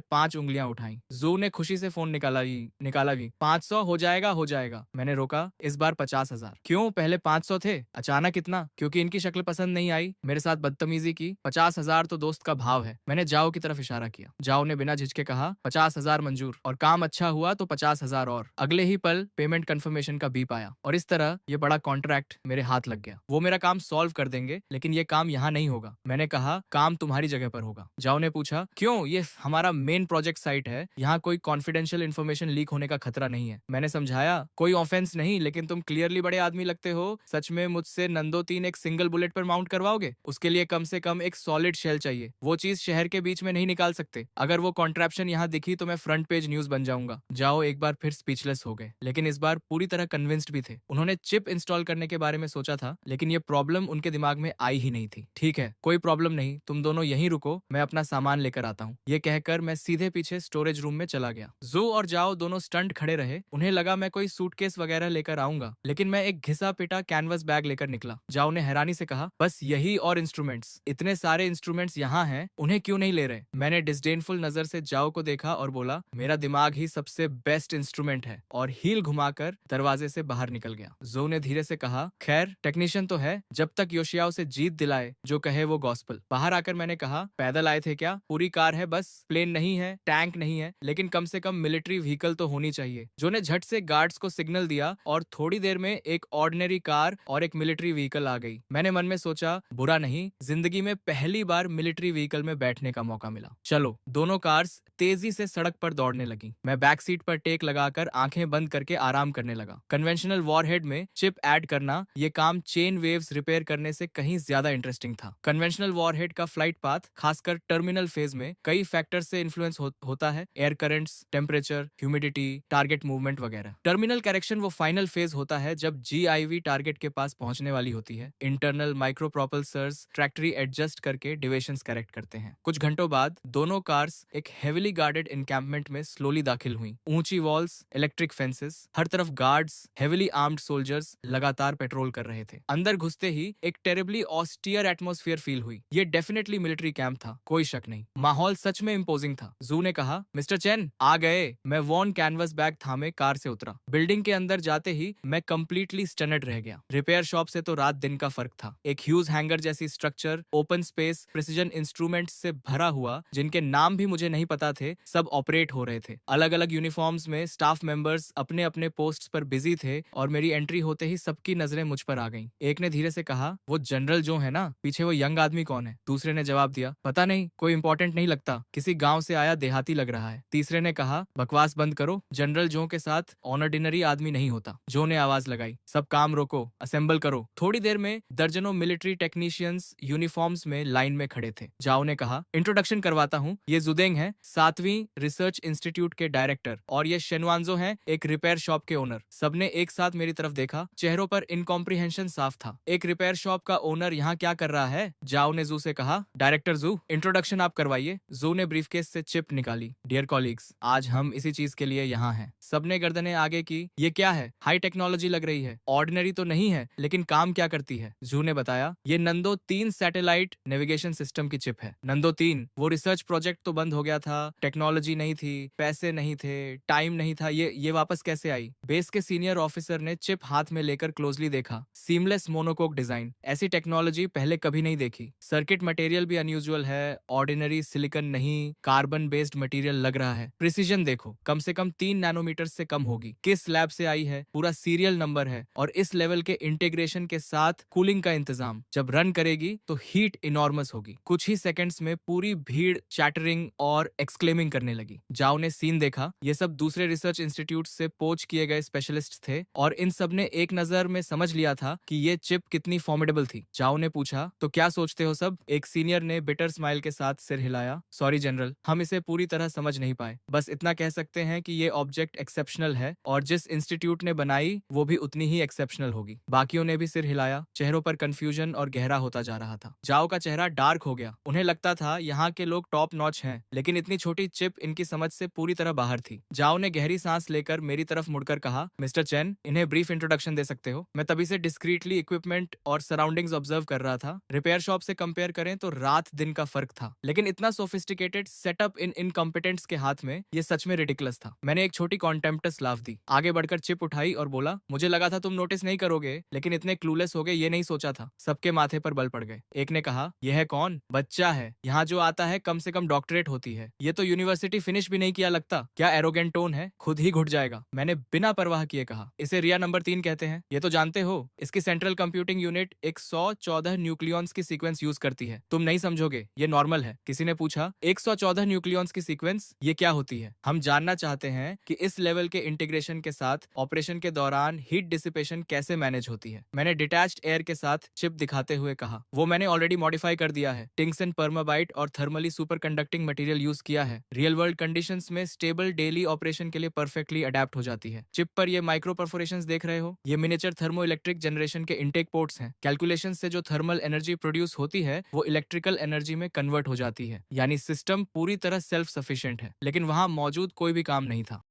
5 उंगलियां उठाई। जू ने खुशी से फोन निकाला भी। 500 हो जाएगा। मैंने रोका, इस बार 50,000। क्यों? पहले 500 थे, अचानक इतना? क्योंकि इनकी शक्ल पसंद नहीं आई, मेरे साथ बदतमीजी की। 50,000 तो दोस्त का भाव है। मैंने जाओ की तरफ इशारा किया। जाओ ने बिना झिझके कहा, 50,000 मंजूर, और काम अच्छा हुआ तो 50,000 और। अगले ही पल पेमेंट कंफर्मेशन का बीप आया और इस तरह ये बड़ा कॉन्ट्रैक्ट मेरे हाथ लग गया। वो मेरा काम सॉल्व कर देंगे, लेकिन ये काम यहाँ नहीं होगा। मैंने कहा, काम तुम्हारी जगह पर होगा। जाओ ने पूछा, क्यों? ये हमारा मेन प्रोजेक्ट साइट है, यहाँ कोई कॉन्फिडेंशियल इन्फॉर्मेशन लीक होने का खतरा नहीं है। मैंने समझाया, कोई ऑफेंस नहीं, लेकिन तुम क्लियरली बड़े आदमी लगते हो। सच में मुझसे नंदो 3 एक सिंगल बुलेट पर माउंट करवाओगे? उसके लिए कम से कम एक सॉलिड शेल चाहिए। वो चीज शहर के बीच में नहीं निकाल सकते। अगर वो कॉन्ट्रैप्शन यहाँ दिखी तो मैं फ्रंट पेज न्यूज बन जाऊंगा। जाओ एक बार फिर स्पीचलेस हो गए, लेकिन इस बार पूरी तरह कन्विंस्ड भी थे। उन्होंने चिप इंस्टॉल करने के बारे में सोचा था, लेकिन ये प्रॉब्लम उनके दिमाग में आई ही नहीं थी। ठीक है, कोई प्रॉब्लम नहीं, तुम दोनों यहीं रुको, मैं अपना सामान लेकर आता हूँ। ये कहकर मैं सीधे पीछे स्टोरेज रूम में चला गया। जू और जाओ दोनों स्टंट खड़े रहे। उन्हें लगा मैं कोई सूटकेस वगैरह लेकर आऊंगा, लेकिन मैं एक घिसा पिटा कैनवस बैग लेकर निकला। जाओ ने हैरानी से कहा, बस यही और इंस्ट्रूमेंट्स? इतने सारे इंस्ट्रूमेंट्स यहाँ हैं, उन्हें क्यों नहीं ले रहे? मैंने डिस्डेनफुल नजर से जाओ को देखा और बोला, मेरा दिमाग ही सबसे बेस्ट इंस्ट्रूमेंट है, और हील घुमाकर दरवाजे से बाहर निकल गया। जो ने धीरे से कहा, खैर टेक्नीशियन तो है, जब तक योशियाओ से जीत दिलाए जो कहे वो गॉस्पल। बाहर आकर मैंने कहा, पैदल आए थे क्या? पूरी कार है बस, प्लेन नहीं है, टैंक नहीं है, लेकिन कम से कम मिलिट्री व्हीकल तो होनी चाहिए। जो ने झट से गार्ड्स को सिग्नल दिया और थोड़ी देर में एक ऑर्डिनरी कार और एक मिलिट्री व्हीकल आ गई। मैंने मन में सोचा, बुरा नहीं, जिंदगी में पहली बार मिलिट्री व्हीकल में बैठने का मौका मिला। चलो। दोनों कार्स तेजी से सड़क पर दौड़ने लगी। मैं बैक सीट पर टेक लगाकर आंखें बंद करके आराम करने लगा। कन्वेंशनल वॉरहेड में चिप ऐड करना, ये काम चेन वेव्स रिपेयर करने से कहीं ज्यादा इंटरेस्टिंग था। कन्वेंशनल वॉरहेड का फ्लाइट पाथ, खासकर टर्मिनल फेज में, कई फैक्टर से इन्फ्लुएंस होता है। Air currents, temperature, humidity, target movement वगैरह। टर्मिनल करेक्शन वो फाइनल फेज होता है जब GIV टारगेट के पास पहुंचने वाली होती है। इंटरनल माइक्रो प्रोपल्सर्स ट्रैक्टरी एडजस्ट करके डिविएशंस करेक्ट करते हैं। कुछ घंटों बाद दोनों कार्स एक हेविली गार्डेड एनकैंपमेंट में स्लोली दाखिल हुई। ऊंची वॉल्स, इलेक्ट्रिक फेंसेस, हर तरफ गार्ड्स, हेविली आर्म्ड सोल्जर्स लगातार पेट्रोल कर रहे थे। अंदर घुसते ही एक टेरिबली ऑस्टियर एटमॉस्फेयर फील हुई। ये डेफिनेटली मिलिट्री कैंप था, कोई शक नहीं। माहौल सच में इंपोजिंग था। जू ने कहा, मिस्टर चेन आ गए। मैं वॉन कैनवस बैग थामे कार से उतरा। बिल्डिंग के अंदर जाते ही मैं कंप्लीटली स्टनड रह गया। रिपेयर शॉप से तो रात दिन का फर्क था। एक ह्यूज हैंगर जैसी structure, open space, precision instruments से भरा हुआ, जिनके नाम भी मुझे नहीं पता थे, सब ऑपरेट हो रहे थे। अलग अलग यूनिफॉर्म्स में स्टाफ मेंबर्स अपने अपने पोस्ट पर बिजी थे और मेरी एंट्री होते ही सबकी नजरें मुझ पर आ गईं। एक ने धीरे से कहा, वो जनरल जो है ना, पीछे वो यंग आदमी कौन है? दूसरे ने जवाब दिया, पता नहीं, कोई इंपॉर्टेंट नहीं लगता, किसी गांव से आया देहाती लग रहा है। तीसरे ने कहा, बकवास बंद करो, जनरल जो के साथ ऑनरडिनरी आदमी नहीं होता। जो ने आवाज लगाई, सब काम रोको, असेंबल करो। थोड़ी देर में दर्जनों मिलिट्री टेक्नीशियंस यूनिफॉर्म्स में लाइन में खड़े थे। जाओ ने कहा, इंट्रोडक्शन करवाता हूँ, ये जुदेंग है, 7वीं रिसर्च इंस्टीट्यूट के डायरेक्टर, और ये शेनवांजो हैं, एक रिपेयर शॉप के ओनर। सबने एक साथ मेरी तरफ देखा। चेहरों पर इनकॉम्प्रिहेंशन साफ था। एक रिपेयर शॉप का ओनर यहाँ क्या कर रहा है? जाओ ने जू से कहा, डायरेक्टर जू, इंट्रोडक्शन आप करवाइए। जू ने ब्रीफकेस से चिप निकाली। डियर कॉलीग्स, आज हम इसी चीज के लिए यहाँ हैं। सबने गर्दनें आगे की। ये क्या है? हाई टेक्नोलॉजी लग रही है। ऑर्डिनरी तो नहीं है, लेकिन काम क्या करती है? जू ने बताया, ये नंदो 3 सैटेलाइट नेविगेशन सिस्टम की चिप है। नंदो 3, वो रिसर्च प्रोजेक्ट तो बंद हो गया था, टेक्नोलॉजी नहीं थी, पैसे नहीं थे, टाइम नहीं था, ये वापस कैसे आई? बेस के सीनियर ऑफिसर ने चिप हाथ में लेकर क्लोजली देखा। सीमलेस मोनोकोक डिजाइन, ऐसी टेक्नोलॉजी पहले कभी नहीं देखी। सर्किट मटेरियल भी अनयूजुअल है, ऑर्डिनरी सिलिकॉन नहीं, कार्बन बेस्ड मटेरियल लग रहा है। प्रिसीजन देखो, कम से कम 3 नैनोमीटर से कम होगी। किस लैब से आई है, पूरा सीरियल नंबर है, और इस लेवल के इंटीग्रेशन के साथ कूलिंग का इंतजाम। जब रन करेगी तो हीट इनॉर्मस होगी। कुछ ही सेकंड्स में पूरी भीड़ चैटरिंग और एक्सक्लेमिंग करने लगी। जाओ ने सीन देखा। ये सब दूसरे रिसर्च इंस्टीट्यूट से पोच किए गए स्पेशलिस्ट थे, और इन सब ने एक नजर में समझ लिया था कि ये चिप कितनी फॉर्मिडेबल थी। जाओ ने पूछा, तो क्या सोचते हो सब? एक सीनियर ने बिटर स्माइल के साथ सिर हिलाया। सॉरी जनरल, हम इसे पूरी तरह समझ नहीं पाए। बस इतना कह सकते हैं कि ये ऑब्जेक्ट एक्सेप्शनल है, और जिस इंस्टीट्यूट ने बनाई वो भी उतनी ही एक्सेप्शनल होगी। बाकियों ने भी सिर हिलाया। चेहरों पर कंफ्यूजन और गहरा होता जा रहा था। जाओ का चेहरा डार्क हो गया। उन्हें लगता था यहाँ के लोग टॉप नॉच हैं, लेकिन इतनी छोटी चिप इनकी समझ से पूरी तरह बाहर थी। जाओ ने गहरी सांस लेकर मेरी तरफ मुड़कर कहा, मिस्टर चेन, इन्हें ब्रीफ इंट्रोडक्शन दे सकते हो? मैं तभी से डिस्क्रीटली इक्विपमेंट और सराउंडिंग्स ऑब्जर्व कर रहा था। रिपेयर शॉप से कंपेयर करें तो रात दिन का फर्क था, लेकिन इतना सोफिस्टिकेटेड सेटअप इन इनकॉम्पिटेंट्स के हाथ में, ये सच में रिडिकुलस था। मैंने एक छोटी कॉन्टेम्प्टस लाफ दी, आगे बढ़कर चिप उठाई और बोला, मुझे लगा था तुम नोटिस नहीं करोगे, लेकिन इतने क्लूलेस हो गए ये नहीं सोचा था। सबके माथे पर बल पड़ गए। एक ने कहा, यह है कौन? बच्चा है, यहाँ जो आता है कम से कम डॉक्टरेट होती है, ये तो यूनिवर्सिटी फिनिश भी नहीं किया लगता। क्या एरोगेंट टोन है, खुद ही घुट जाएगा। मैंने बिना परवाह किए कहा, इसे रिया नंबर 3 कहते हैं, ये तो जानते हो। इसकी सेंट्रल कंप्यूटिंग यूनिट 114 न्यूक्लियॉन्स की सीक्वेंस यूज करती है। तुम नहीं समझोगे, ये नॉर्मल है। किसी ने पूछा, 114 न्यूक्लियॉन्स की सीक्वेंस ये क्या होती है? हम जानना चाहते हैं कि इस लेवल के इंटीग्रेशन के साथ ऑपरेशन के दौरान हीट डिसिपेशन कैसे मैनेज होती है। मैंने डिटैच्ड एयर के साथ चिप दिखाते हुए कहा, वो मैंने ऑलरेडी मॉडिफाई कर दिया है। टिंगसन परमाबाइट और thermally super conducting material use किया है। रियल वर्ल्ड कंडीशंस में स्टेबल डेली ऑपरेशन के लिए परफेक्टली अडेप्ट हो जाती है। चिप पर ये माइक्रो परफोरेशंस देख रहे हो, ये मिनिएचर थर्मो इलेक्ट्रिक जनरेशन के इंटेक पोर्ट्स हैं। कैलकुलेशन से जो थर्मल एनर्जी प्रोड्यूस होती है वो इलेक्ट्रिकल एनर्जी में कन्वर्ट हो जाती है, यानी सिस्टम पूरी तरह सेल्फ सफिशिएंट है। लेकिन वहां मौजूद कोई भी काम नहीं था।